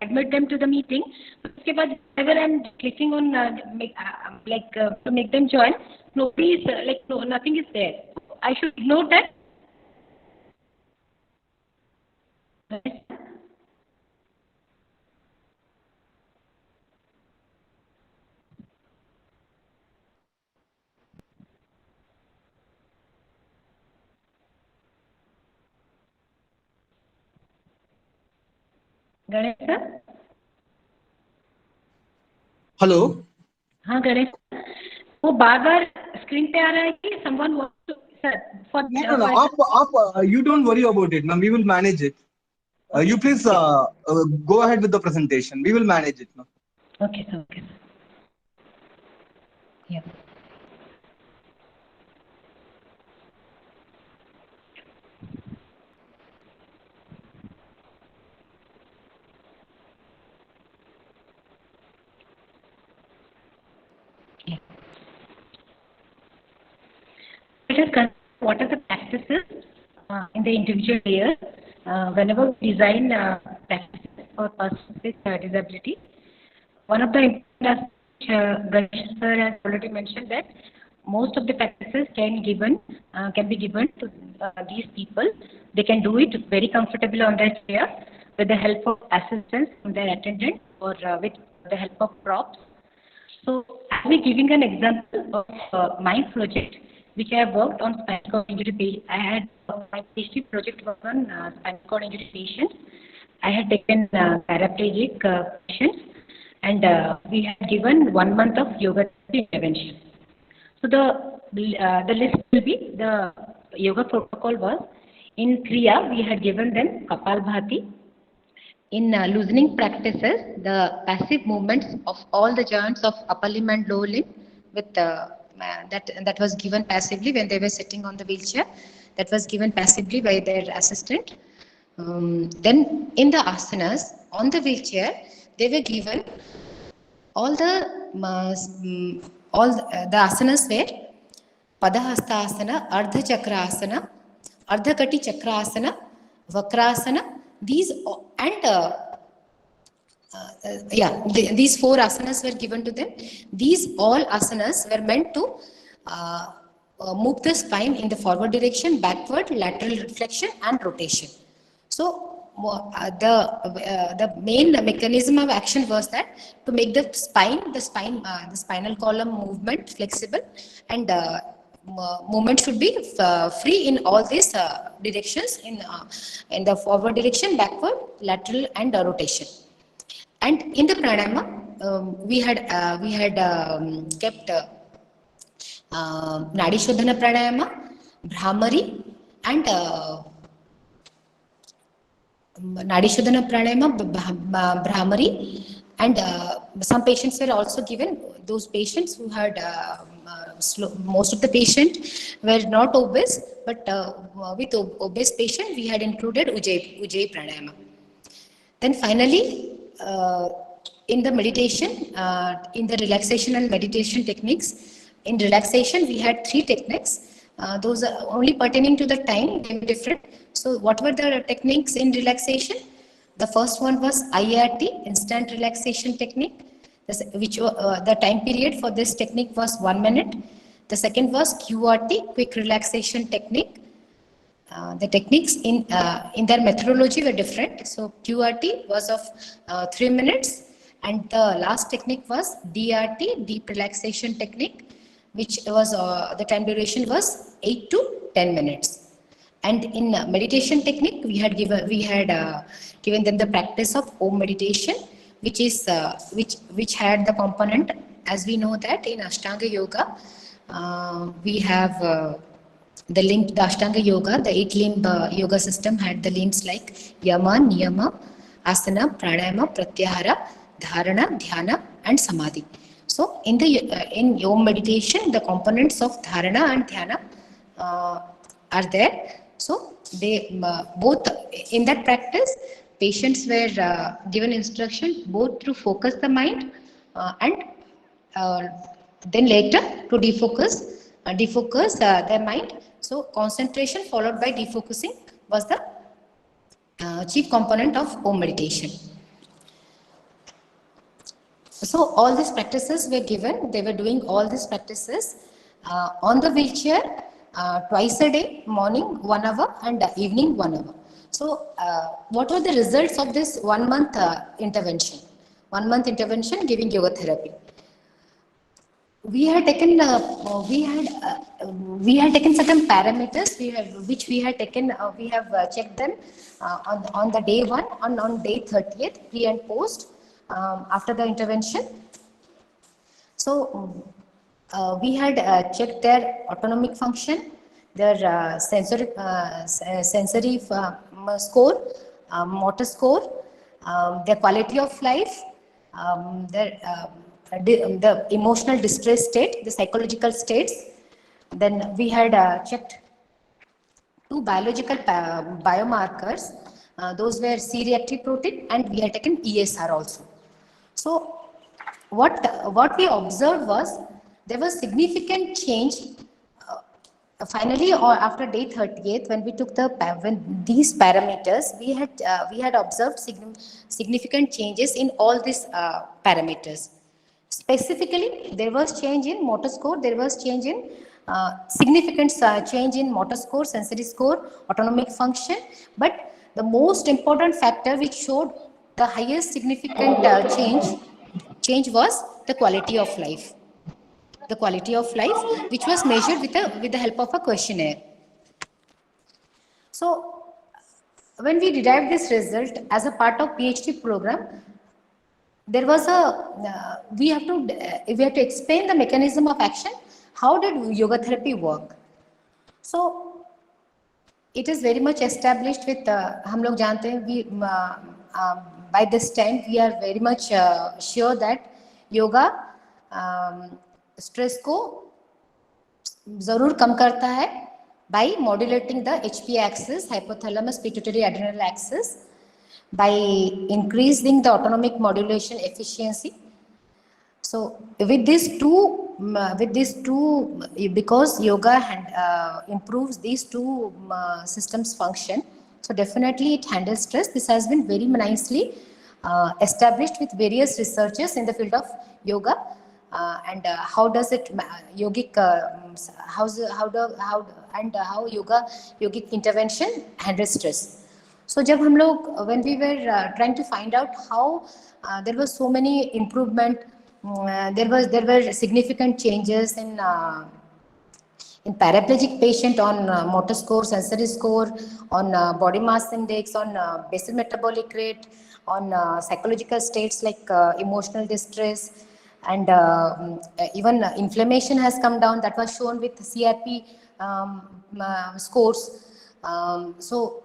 Speaker 4: admit them to the meeting. उसके बाद whenever I'm clicking on to make them join, nobody is nothing is there. I should ignore that. Ganesh sir.
Speaker 2: Hello.
Speaker 4: हाँ गणेश, वो बार-बार स्क्रीन पे आ रहा है कि someone wants to sir for
Speaker 2: No. आप you don't worry about it, ma'am. We will manage it. You please go ahead with the presentation. We will manage it, ma'am.
Speaker 4: Okay, sir. Yeah. Let us consider what are the practices in the individual layers whenever we design practices for persons with disability. One of the important aspects, Ganesh sir has already mentioned that most of the practices can be given to these people. They can do it very comfortably on their chair with the help of assistance from their attendant or with the help of props. So I'll be giving an example of my project, which I have worked on spinal cord injury patients. I had my PhD project was on spinal cord injury patients. I had taken paraplegic patients, and we had given 1 month of yoga intervention. So the list will be, the yoga protocol was, in Kriya we had given them Kapalbhati. In loosening practices, the passive movements of all the joints of upper limb and lower limb with that was given passively when they were sitting on the wheelchair. That was given passively by their assistant. Then in the asanas on the wheelchair, they were given all the asanas were Padahasta asana, Ardha Chakra asana, Ardha Kati Chakra asana, Vakrasana. These and these 4 asanas were given to them. These all asanas were meant to move the spine in the forward direction, backward, lateral flexion, and rotation. So the main mechanism of action was that to make the spinal column movement flexible, and movement should be free in all these directions, in the forward direction, backward, lateral, and rotation. And in the pranayama, we had kept Nadi Shodhana Pranayama, Bhramari, and Nadi Shodhana Pranayama, Bhramari, and some patients were also given. Those patients who had most of the patients were not obese, but with obese patient we had included Ujjayi Pranayama. Then finally, in the meditation, in the relaxation and meditation techniques, in relaxation we had 3 techniques. Those are only pertaining to the time, they were different. So what were the techniques in relaxation? The first one was IRT, instant relaxation technique, which the time period for this technique was 1 minute. The second was QRT, quick relaxation technique. The techniques in their methodology were different. So QRT was of 3 minutes, and the last technique was DRT, deep relaxation technique, which was the time duration was 8 to 10 minutes. And in meditation technique, we had given them the practice of Om meditation, which is which had the component, as we know that in Ashtanga Yoga, we have the link, the Ashtanga Yoga, the 8-limb yoga system had the limbs like Yama, Niyama, Asana, Pranayama, Pratyahara, Dharana, Dhyana, and Samadhi. So in in Om meditation, the components of Dharana and Dhyana are there. So they both in that practice, patients were given instruction both to focus the mind and then later to defocus their mind. So concentration followed by defocusing was the chief component of Om meditation. So all these practices were given. They were doing all these practices on the wheelchair twice a day, morning 1 hour and evening 1 hour. So what were the results of this 1 month intervention? 1 month intervention giving yoga therapy. We had taken certain parameters which we had taken. We have checked them on the day 1 on day 30th, pre and post after the intervention. So we had checked their autonomic function, their sensory score, motor score, their quality of life, the emotional distress state, the psychological states. Then we had checked 2 biological biomarkers. Those were C-reactive protein, and we had taken ESR also. So what we observed was there was significant change finally, or after day 38, when we took these parameters, we had observed significant changes in all these parameters. Specifically, there was change in motor score, there was change in significant change in motor score, sensory score, autonomic function, but the most important factor which showed the highest significant change was the quality of life. The quality of life, which was measured with the help of a questionnaire. So when we derived this result as a part of PhD program, there was we have to explain the mechanism of action. How did yoga therapy work? So it is very much established with हम लोग जानते हैं, by this time we are very much sure that yoga stress को जरूर कम करता है by modulating the HP axis, hypothalamus pituitary adrenal axis, by increasing the autonomic modulation efficiency. So with these two, because yoga improves these two systems function, so definitely it handles stress. This has been very nicely established with various researchers in the field of yoga. and how does it yogic how yogic intervention handles stress. So जब हम लोग when we were trying to find out how there was so many improvement, there were significant changes in paraplegic patient on motor score, sensory score, on body mass index, on basal metabolic rate, on psychological states like emotional distress, and even inflammation has come down. That was shown with CRP scores. So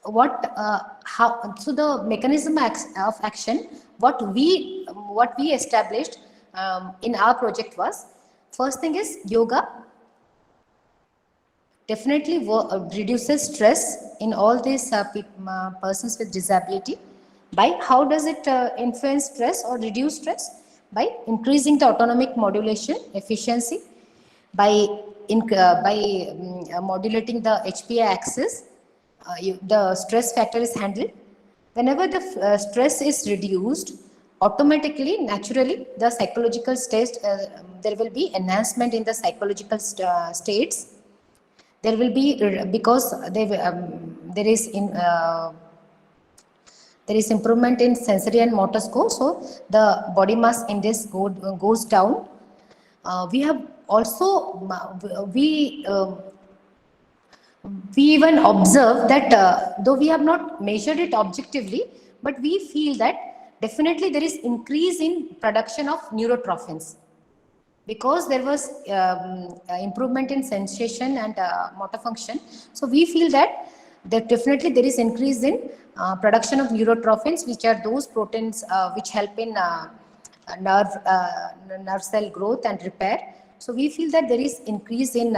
Speaker 4: the mechanism of action, what we established in our project was, first thing is yoga definitely reduces stress in all these persons with disability. By how does it influence stress or reduce stress? By increasing the autonomic modulation efficiency, by modulating the HPA axis, the stress factor is handled. Whenever the stress is reduced, automatically, naturally, the psychological states, there will be enhancement in the psychological states. There will be, because there is improvement in sensory and motor score, so the body mass index goes down. We have also we even observe that though we have not measured it objectively, but we feel that definitely there is increase in production of neurotrophins, because there was improvement in sensation and motor function. So we feel that definitely there is increase in production of neurotrophins, which are those proteins which help in nerve cell growth and repair. So we feel that there is increase in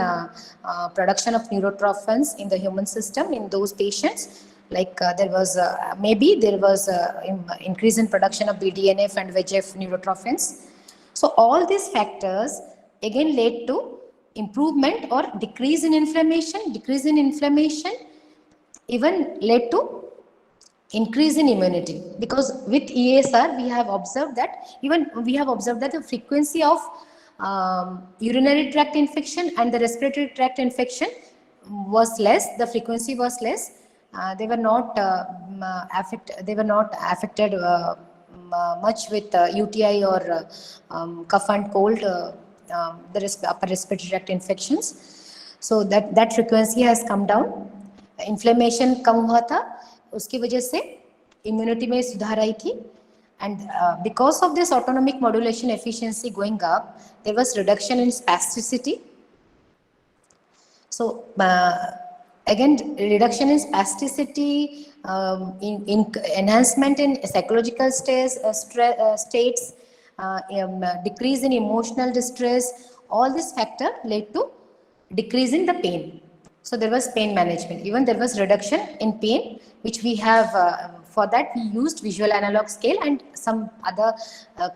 Speaker 4: production of neurotrophins in the human system in those patients. Like there was increase in production of BDNF and VEGF neurotrophins. So all these factors again led to improvement or decrease in inflammation. Decrease in inflammation even led to increase in immunity, because with ESR we have observed that the frequency of urinary tract infection and the respiratory tract infection was less. The frequency was less. They were not affected much with UTI or cough and cold, the upper respiratory tract infections. So that frequency has come down. Inflammation कम हुआ था, उसकी वजह से immunity में सुधार आई थी. And because of this autonomic modulation efficiency going up, there was reduction in spasticity. So again, reduction in spasticity, in enhancement in psychological states, decrease in emotional distress, all this factor led to decrease in the pain. So there was pain management. Even there was reduction in pain, which we have, for that we used visual analog scale and some other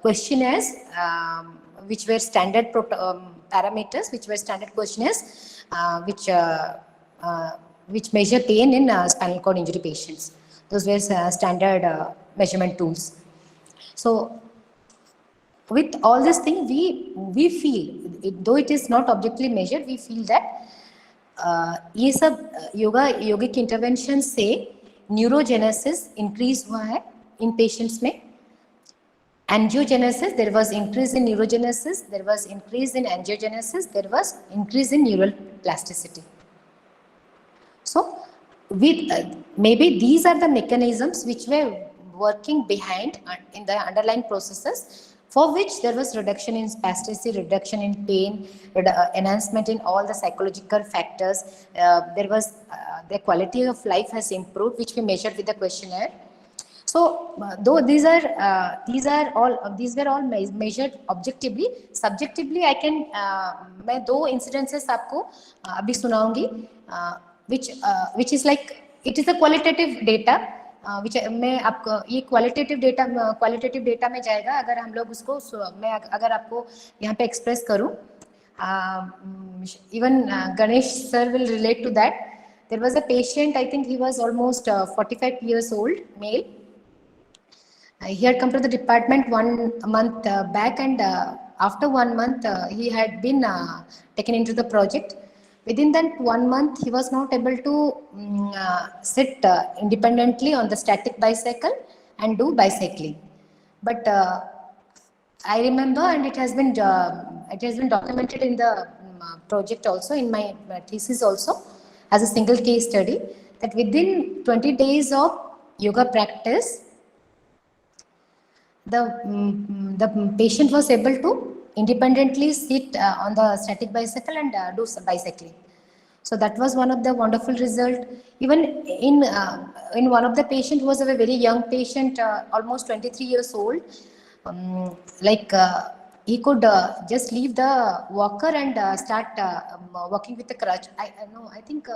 Speaker 4: questionnaires, which were standard parameters, which were standard questionnaires, which measure pain in spinal cord injury patients. Those were standard measurement tools. So with all this thing, we feel, though it is not objectively measured, we feel that ये सब योगिक intervention से neurogenesis increase हुआ है इन patients में. Angiogenesis, there was increase in neurogenesis, there was increase in angiogenesis, there was increase in neural plasticity. So with maybe these are the mechanisms which were working behind in the underlying processes, for which there was reduction in spasticity, reduction in pain, enhancement in all the psychological factors. There was the quality of life has improved, which we measured with the questionnaire. So though these were all measured objectively, subjectively I can मैं दो incidences आपको अभी सुनाऊंगी, which is like it is a qualitative data. मैं आपको ये qualitative data में जाएगा. अगर हम लोग उसको मैं अगर आपको यहाँ पे एक्सप्रेस करूँ, even Ganesh sir will relate to that. There was a patient, I think he was almost 45 years old, male. He had come to the department 1 month back, and after 1 month, he had been taken into the project. Within that 1 month, he was not able to sit independently on the static bicycle and do bicycling. But I remember, and it has been documented in the project also, in my thesis also, as a single case study, that within 20 days of yoga practice, the patient was able to independently sit on the static bicycle and do some bicycling. So that was one of the wonderful result. Even in one of the patient who was a very young patient, almost 23 years old, he could just leave the walker and start walking with the crutch. I think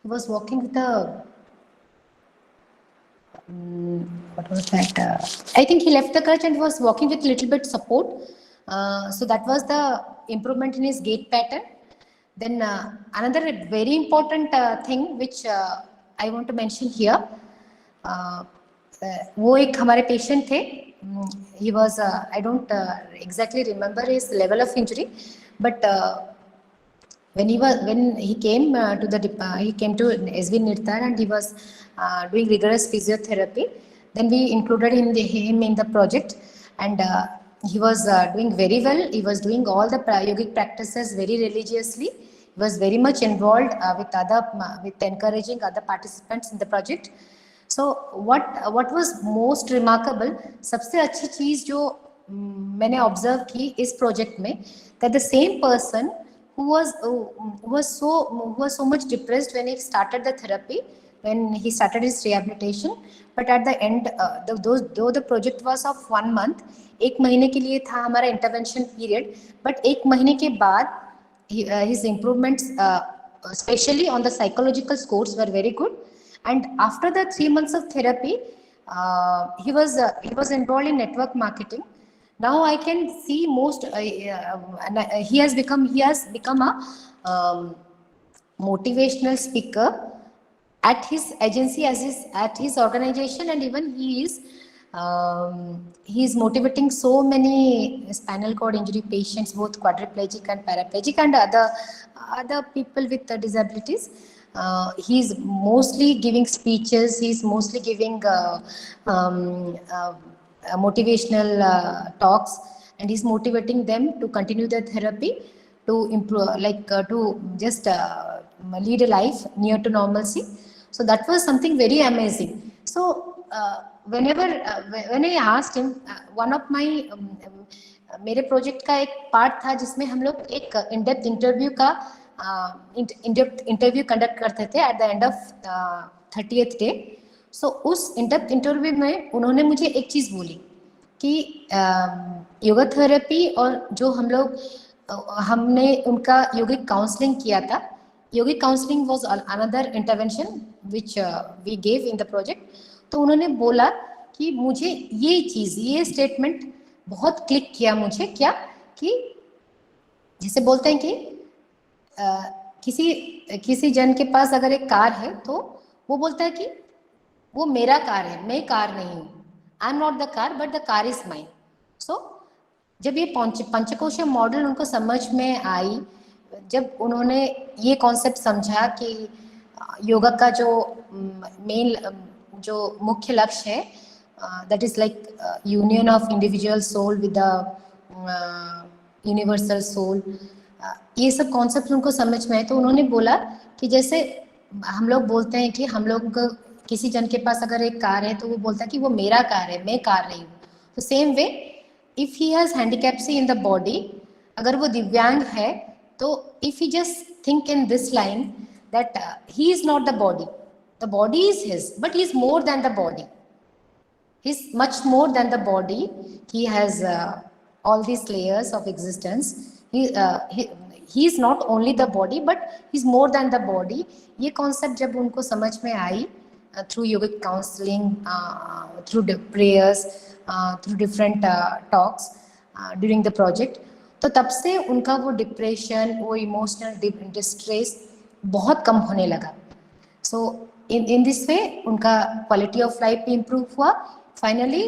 Speaker 4: he was walking with a what was that? I think he left the crutch and was walking with little bit support. So that was the improvement in his gait pattern. Then another very important thing which I want to mention here, वो एक हमारे patient थे. He was I don't exactly remember his level of injury, but when he came to SV Nirtar and he was doing rigorous physiotherapy. Then we included him in the project, and he was doing very well. He was doing all the yogic practices very religiously. He was very much involved with encouraging other participants in the project. So what was most remarkable, सबसे अच्छी चीज जो मैंने observe की इस project में, that the same person who was so much depressed when he started the therapy, when he started his rehabilitation, but at the end, though the project was of 1 month, 1 महीने के लिए था हमारा intervention period, but 1 महीने के बाद his improvements, especially on the psychological scores, were very good. And after the 3 months of therapy, he was enrolled in network marketing. Now I can see he has become a motivational speaker at his agency, at his organization, and even he is motivating so many spinal cord injury patients, both quadriplegic and paraplegic, and other people with disabilities. He's mostly giving speeches. He's mostly giving motivational talks, and he's motivating them to continue their therapy, to improve, to just lead a life near to normalcy. So that was something very amazing. So when I asked him, one of my मेरे project का एक part था जिसमें हम लोग एक इन-डेप्थ interview conduct करते थे at the end of 30th day. So उस इन-डेप्थ इंटरव्यू में उन्होंने मुझे एक चीज़ बोली कि योगा थेरेपी और जो हमने उनका योगिक काउंसलिंग किया था, yogic counselling was another intervention which we gave in the project. तो उन्होंने बोला कि मुझे ये स्टेटमेंट बहुत क्लिक किया मुझे, क्या कि जैसे बोलते हैं कि किसी जन के पास अगर एक कार है तो वो बोलता है कि वो मेरा कार है, मैं कार नहीं हूँ, I am not the car but the car is mine. So जब ये पंचकोशीय मॉडल उनको समझ में आई, जब उन्होंने ये कॉन्सेप्ट समझा कि योगा का जो मुख्य लक्ष्य है, that is like union of individual soul with the universal soul, ये सब कॉन्सेप्ट उनको समझ में आए. तो उन्होंने बोला कि जैसे हम लोग बोलते हैं कि हम लोग किसी जन के पास अगर एक कार है तो वो बोलता है कि वो मेरा कार है, मैं कार नहीं हूँ. तो same way if he has handicaps in the body, अगर वो दिव्यांग है तो if he just think in this line that he is not the body is his, but he is more than the body, he is much more than the body. He has all these layers of existence. He is not only the body but he is more than the body. ये concept जब उनको समझ में आई through yogic counseling, through the prayers, through different talks during the project, तो तब से उनका वो डिप्रेशन, वो इमोशनल डिस्ट्रेस बहुत कम होने लगा. So in this way उनका क्वालिटी ऑफ लाइफ भी इम्प्रूव हुआ. Finally,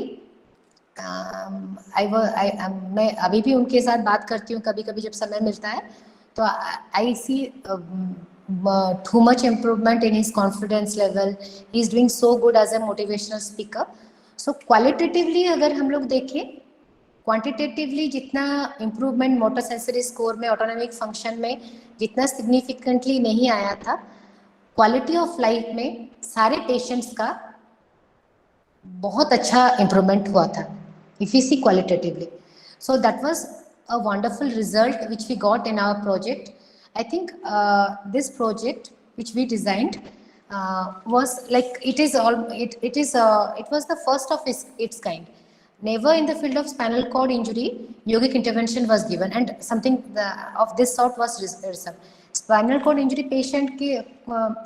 Speaker 4: मैं अभी भी उनके साथ बात करती हूँ कभी कभी जब समय मिलता है, तो आई सी too much improvement in his confidence level. He is doing so good as a motivational speaker. So qualitatively अगर हम लोग देखें, क्वांटिटेटिवली जितना इम्प्रूवमेंट मोटर सेंसरी स्कोर में, ऑटोनॉमिक फंक्शन में जितना सिग्निफिकेंटली नहीं आया था, क्वालिटी ऑफ लाइफ में सारे पेशेंट्स का बहुत अच्छा इम्प्रूवमेंट हुआ था, if you see qualitatively. So that was a wonderful result which we got in our project. I think this project which we designed was like, it was the first of its kind. Never in the field of spinal cord injury yogic intervention was given, and something of this sort was researched. Spinal cord injury patient के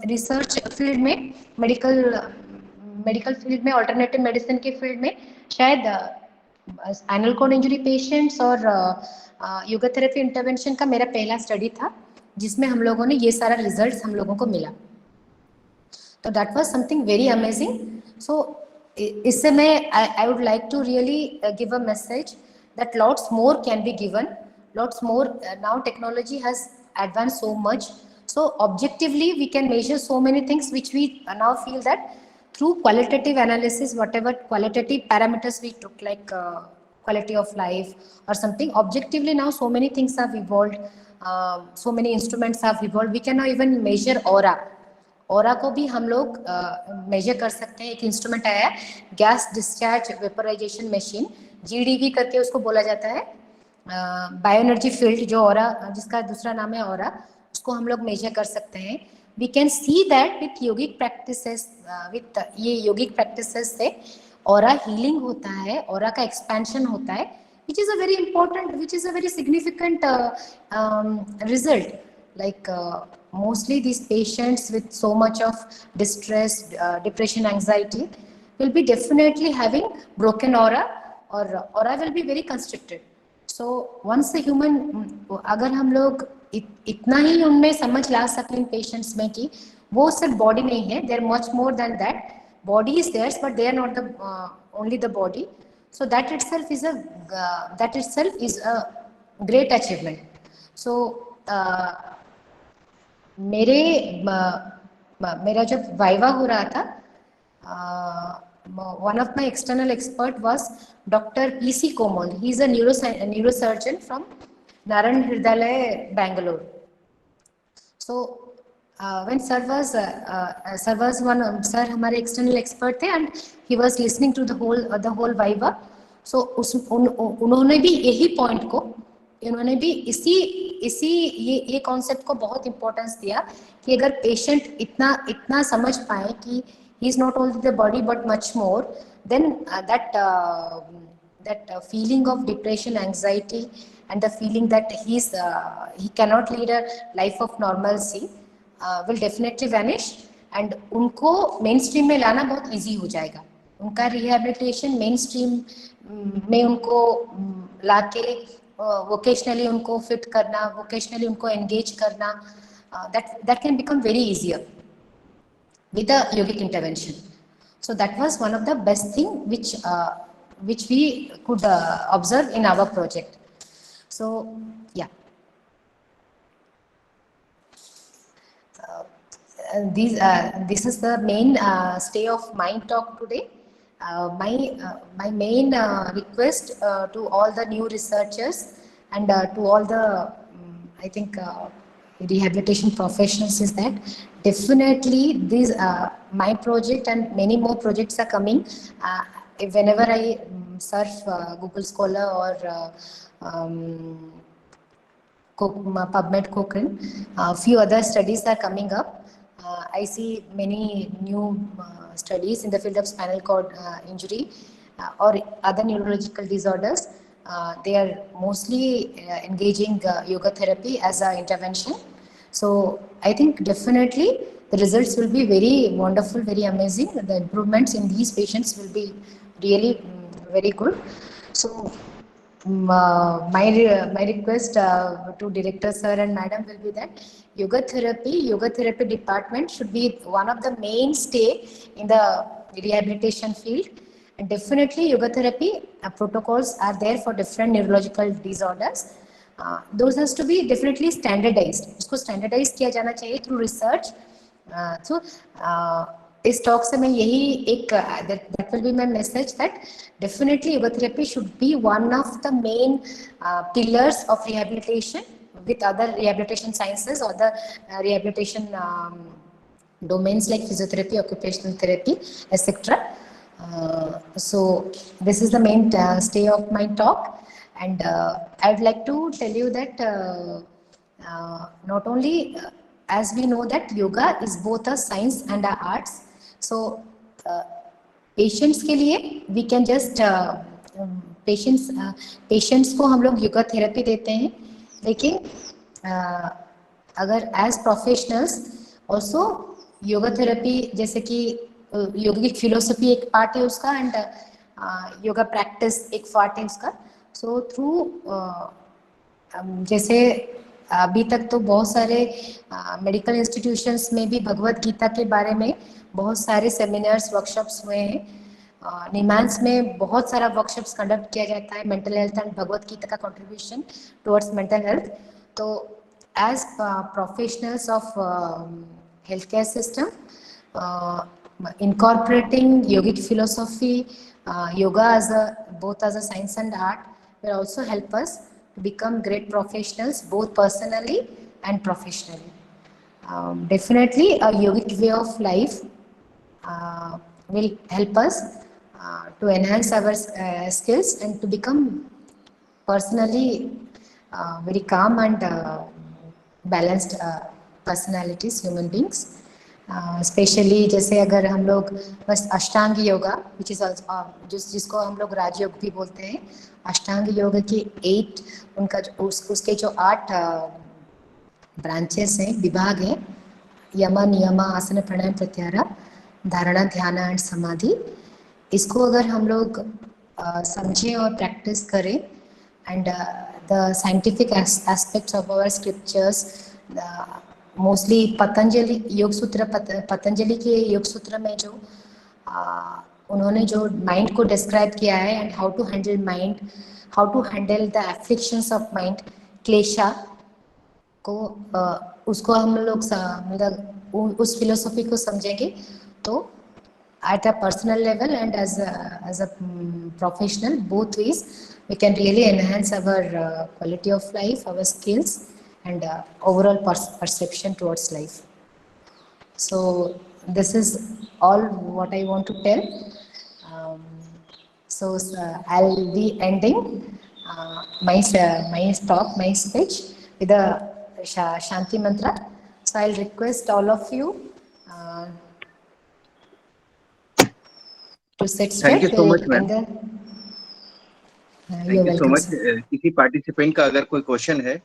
Speaker 4: research field में, medical field में, alternative medicine के field में शायद spinal cord injury patients और yoga therapy intervention का मेरा पहला स्टडी था, जिसमें हम लोगों ने ये सारा रिजल्ट्स हम लोगों को मिला. तो that was something very amazing. So इससे मैं I would like to really give a message that lots more can be given, lots more. Now technology has advanced so much, so objectively we can measure so many things which we now feel that through qualitative analysis, whatever qualitative parameters we took, like quality of life or something, objectively now so many things have evolved, so many instruments have evolved. We can now even measure aura को भी हम लोग major कर सकते हैं. एक instrument आया है, gas discharge vaporisation machine, GDV करके उसको बोला जाता है. बायो एनर्जी फील्ड जो ऑरा, जिसका दूसरा नाम है ऑरा, उसको हम लोग मेजर कर सकते हैं. We can see that with yogic practices, with ये योगिक प्रैक्टिसेस से ऑरा हीलिंग होता है, ऑरा का एक्सपेंशन होता है, which is a very important, which is a very significant result. Like mostly these patients with so much of distress, depression, anxiety will be definitely having broken aura, or aura will be very constricted. So once the human, अगर हम लोग इतना ही उनमें समझ ला सकें patients में कि वो सिर्फ बॉडी नहीं है, they are much more than that. Body is theirs, but they are not the only the body. So that itself is a great achievement. So मेरा जब वाइवा हो रहा था, one of my external expert was Dr. PC Komal. He is a neurosurgeon from Narayan Hridayalaya, Bangalore. So when sir was हमारे external expert थे, and he was listening to the whole viva. So उन्होंने भी यही point को, इन्होंने भी इसी ये कॉन्सेप्ट को बहुत इम्पोर्टेंस दिया कि अगर पेशेंट इतना समझ पाए कि he is not only the body but much more, then that feeling of depression, anxiety, and the feeling that he cannot lead a life of normalcy will definitely vanish, and उनको mainstream में लाना बहुत easy हो जाएगा. उनका rehabilitation mainstream में उनको लाके vocationally उनको fit करना, vocationally उनको engage करना, that can become very easier with a yogic intervention. So that was one of the best thing which we could observe in our project. So yeah, this is the main stay of mind talk today. My main request to all the new researchers and to all the I think rehabilitation professionals is that definitely this my project and many more projects are coming. Whenever I surf Google Scholar or PubMed Cochrane, a few other studies are coming up. I see many new studies in the field of spinal cord injury or other neurological disorders. They are mostly engaging yoga therapy as an intervention. So I think definitely the results will be very wonderful, very amazing. The improvements in these patients will be really very good. So my request to director sir and madam will be that yoga therapy department should be one of the mainstay in the rehabilitation field, And definitely yoga therapy protocols are there for different neurological disorders. Those has to be definitely standardized. इसको standardize किया जाना चाहिए through research. So इस talk से मैं यही एक that will be my message that definitely yoga therapy should be one of the main pillars of rehabilitation with other rehabilitation sciences or the rehabilitation domains like physiotherapy, occupational therapy, etc. So this is the main stay of my talk, and I would like to tell you that not only as we know that yoga is both a science and a arts, so patients के लिए we can just patients को हम लोग yoga therapy देते हैं, लेकिन अगर as professionals also yoga therapy, जैसे कि योगा की फिलोसफी एक पार्ट है उसका, एंड योगा प्रैक्टिस एक पार्ट है उसका. सो थ्रू जैसे अभी तक तो बहुत सारे मेडिकल इंस्टीट्यूशंस में भी भगवत गीता के बारे में बहुत सारे सेमिनार्स वर्कशॉप्स हुए हैं. निमांस में बहुत सारा वर्कशॉप्स कंडक्ट किया जाता है mental health and Bhagavad Gita का कंट्रीब्यूशन टुवर्ड्स मेंटल हेल्थ. तो as professionals of health care system, incorporating yogic philosophy, yoga as both as a science and art will also help us to become great professionals both personally and professionally. Definitely a yogic way of life will help us to enhance our skills and to become personally very calm and balanced personalities, human beings. Specially जैसे अगर हम लोग बस अष्टांग yoga which is जिसको हम लोग राजयोग भी बोलते हैं, अष्टांग योग के 8 उनका उसके जो 8 ब्रांचेस हैं, विभाग हैं, यम नियम आसन प्राणायाम प्रत्याहार धारणा ध्यान एंड समाधि. इसको अगर हम लोग समझें और प्रैक्टिस करें, and the scientific aspects of our scriptures, mostly Patanjali Yoga Sutra, Patanjali के योग सूत्र में जो उन्होंने जो माइंड को डिस्क्राइब किया है and how to handle mind, how to handle the afflictions of mind, क्लेशा को उसको हम लोग मतलब उस फिलोसफी को समझेंगे तो at a personal level and as a professional, both ways we can really enhance our quality of life, our skills and overall perception towards life. So this is all what I want to tell. So I'll be ending my talk, my speech with a Shanti mantra. So I'll request all of you to sit straight.
Speaker 6: Thank you so much, ma'am.
Speaker 4: You're welcome,
Speaker 6: so much.
Speaker 4: sir.
Speaker 6: किसी participant का अगर कोई question है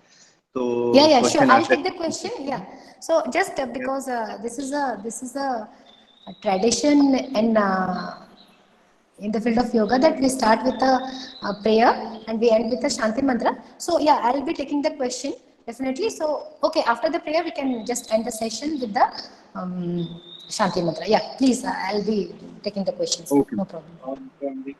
Speaker 6: तो
Speaker 4: Yeah, sure.
Speaker 6: question
Speaker 4: I'll
Speaker 6: answer-
Speaker 4: take the question. Yeah. So just because this is a tradition in the field of yoga that we start with a prayer and we end with a Shanti mantra. So yeah, I'll be taking the question definitely. So okay, after the prayer we can just end the session with the Shanti mantra. Yeah, please. I'll be taking the questions.
Speaker 6: Okay.
Speaker 4: No problem.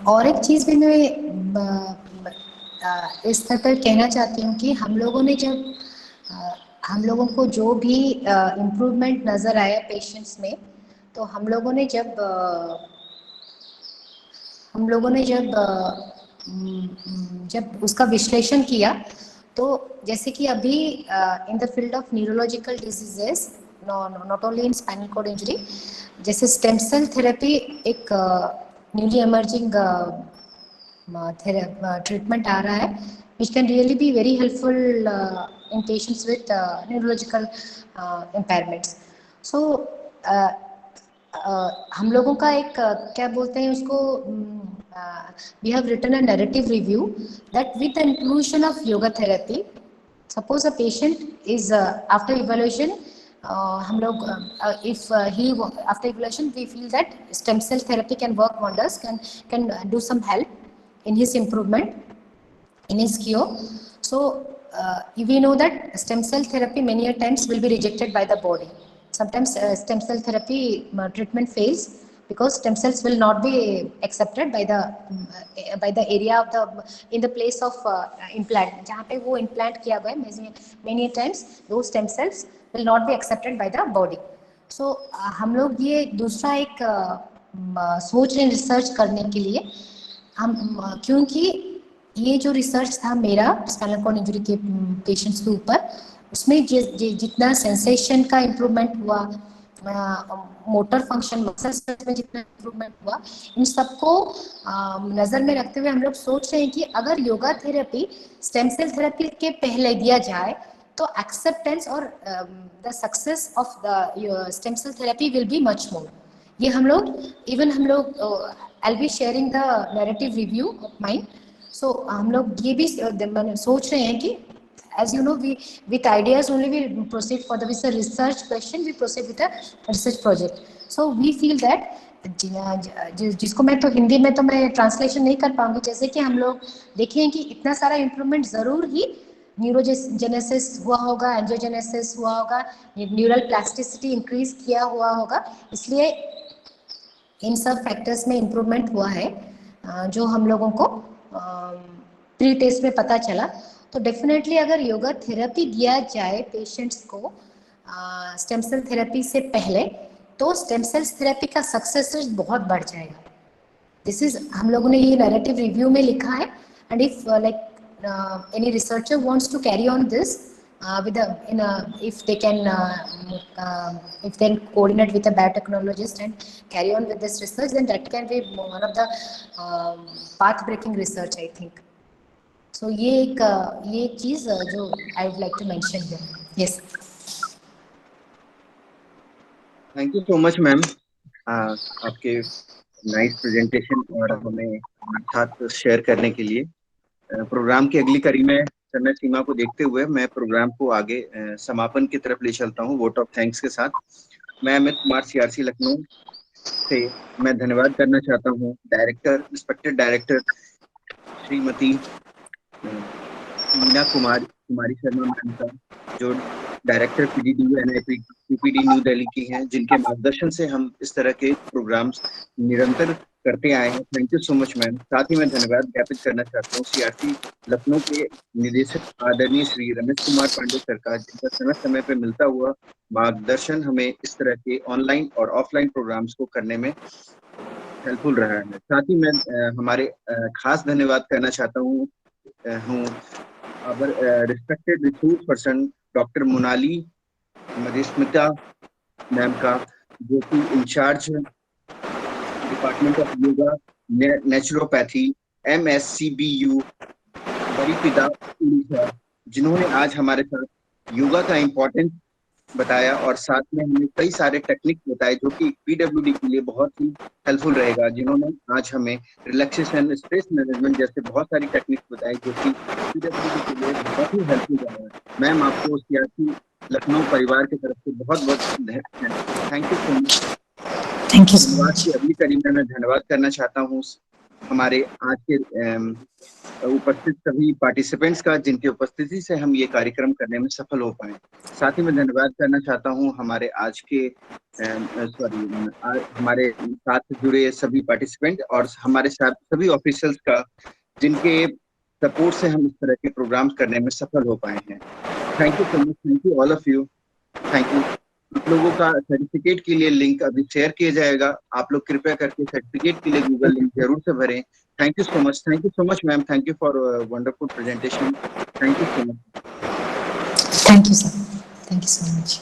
Speaker 4: और एक चीज़ भी मैं इस स्तर पर कहना चाहती हूँ कि हम लोगों ने जब हम लोगों को जो भी इम्प्रूवमेंट नज़र आया पेशेंट्स में, तो हम लोगों ने जब उसका विश्लेषण किया, तो जैसे कि अभी in the field of neurological diseases, not only in spinal cord injury, जैसे स्टेम सेल थेरेपी एक न्यूली एमर्जिंग treatment आ रहा है, which can really be very helpful in patients with neurological impairments. So हम लोगों का एक क्या बोलते हैं उसको, we have written a narrative review that with the inclusion of yoga therapy, suppose a patient is after evaluation, हम लोग if he after evaluation we feel that stem cell therapy can work wonders, can do some help in his improvement, in his cure. So we know that stem cell therapy many a times will be rejected by the body. Sometimes stem cell therapy treatment fails because stem cells will not be accepted by the area of the in the place of implant, जहाँ पे वो implant किया गया है, many times those stem cells will not be accepted by the body. So हम लोग ये दूसरा एक सोच रहे हैं रिसर्च करने के लिए, हम क्योंकि ये जो रिसर्च था मेरा स्पाइनल कॉर्ड इंजरी के पेशेंट्स के ऊपर, उसमें जितना सेंसेशन का इम्प्रूवमेंट हुआ, मोटर फंक्शन मसल्स में जितना इम्प्रूवमेंट हुआ, इन सबको नज़र में रखते हुए हम लोग सोच रहे हैं कि अगर yoga therapy stem cell therapy के पहले दिया जाए तो एक्सेप्टेंस और the success of the stem cell therapy will be much more. ये हम लोग I'll be sharing the narrative review of mine. So हम लोग ये भी सोच रहे हैं कि as you know we with ideas only we proceed for the with a research question, we proceed with a research project. So we feel that जिसको मैं तो हिंदी में तो मैं ट्रांसलेशन नहीं कर पाऊंगी, जैसे कि हम लोग देखें कि इतना सारा इम्प्रूवमेंट ज़रूर ही न्यूरोजेनेसिस हुआ होगा, एंजियोजेनेसिस हुआ होगा, न्यूरल प्लास्टिसिटी इंक्रीज किया हुआ होगा, इसलिए इन सब फैक्टर्स में इम्प्रूवमेंट हुआ है जो हम लोगों को प्री टेस्ट में पता चला. तो डेफिनेटली अगर योगा थेरेपी दिया जाए पेशेंट्स को स्टेम सेल थेरेपी से पहले, तो स्टेम सेल्स थेरेपी का सक्सेस रेट बहुत बढ़ जाएगा. दिस इज हम लोगों ने ये नैरेटिव रिव्यू में लिखा है. And if like any researcher wants to carry on this with if they can coordinate with a biotechnologist and carry on with this research, then that can be one of the path breaking research, I think. So ये एक चीज जो I would like to mention here. Yes.
Speaker 6: Thank you so much ma'am, आपके nice presentation और हमें हमारे साथ share करने के लिए. प्रोग्राम की अगली कड़ी में समय सीमा को देखते हुए मैं प्रोग्राम को आगे समापन की तरफ ले चलता हूं वोट ऑफ थैंक्स के साथ. मैं अमित कुमार CRC लखनऊ से मैं धन्यवाद करना चाहता हूं director, respected director Shrimati Meena Kumari Sharma ma'am का, जो director PDDU NIPD New Delhi की हैं, जिनके मार्गदर्शन से हम इस तरह के प्रोग्राम्स निरंतर करते आए हैं. Thank you so much ma'am. साथ ही मैं धन्यवाद ज्ञापित करना चाहता हूँ CRC लखनऊ के निदेशक आदरणीय श्री रमेश कुमार पांडे सरकार, जिनका समय समय पर मिलता हुआ मार्गदर्शन हमें इस तरह के ऑनलाइन और ऑफलाइन प्रोग्राम्स को करने में हेल्पफुल रहा है. साथ ही मैं हमारे खास धन्यवाद करना चाहता हूँ respected resource person doctor Monali Madhusmita ma'am का, जो कि incharge department of yoga naturopathy MSCBU Baripada Orissa, जिन्होंने आज हमारे साथ योगा का इम्पोर्टेंस बताया और साथ में हमें कई सारे टेक्निक बताए जो कि PWD के लिए बहुत ही हेल्पफुल रहेगा. जिन्होंने आज हमें रिलैक्सेशन, स्ट्रेस मैनेजमेंट जैसे बहुत सारी टेक्निक बताई जो कि PWD के लिए बहुत ही हेल्पफुल रहेगा. मैम, आपको CRC लखनऊ परिवार की तरफ से बहुत बहुत thank you so much.
Speaker 4: Thank you.
Speaker 6: धन्यवाद की अगली कड़ी में मैं धन्यवाद करना चाहता हूँ हमारे आज के उपस्थित सभी पार्टिसिपेंट्स का, जिनकी उपस्थिति से हम ये कार्यक्रम करने में सफल हो पाए. साथ ही मैं धन्यवाद करना चाहता हूँ हमारे आज के हमारे साथ जुड़े सभी पार्टिसिपेंट और हमारे साथ सभी ऑफिशियल्स का, जिनके सपोर्ट से हम इस तरह के प्रोग्राम्स करने में सफल हो पाए हैं. Thank you so much. Thank you all of you. Thank you. आप लोगों का सर्टिफिकेट के लिए लिंक अभी शेयर किया जाएगा. आप लोग कृपया करके सर्टिफिकेट के लिए गूगल लिंक जरूर से भरें. Thank you so much. Thank you so much ma'am. Thank you for wonderful presentation. Thank you so much.
Speaker 4: Thank you sir. Thank you so much.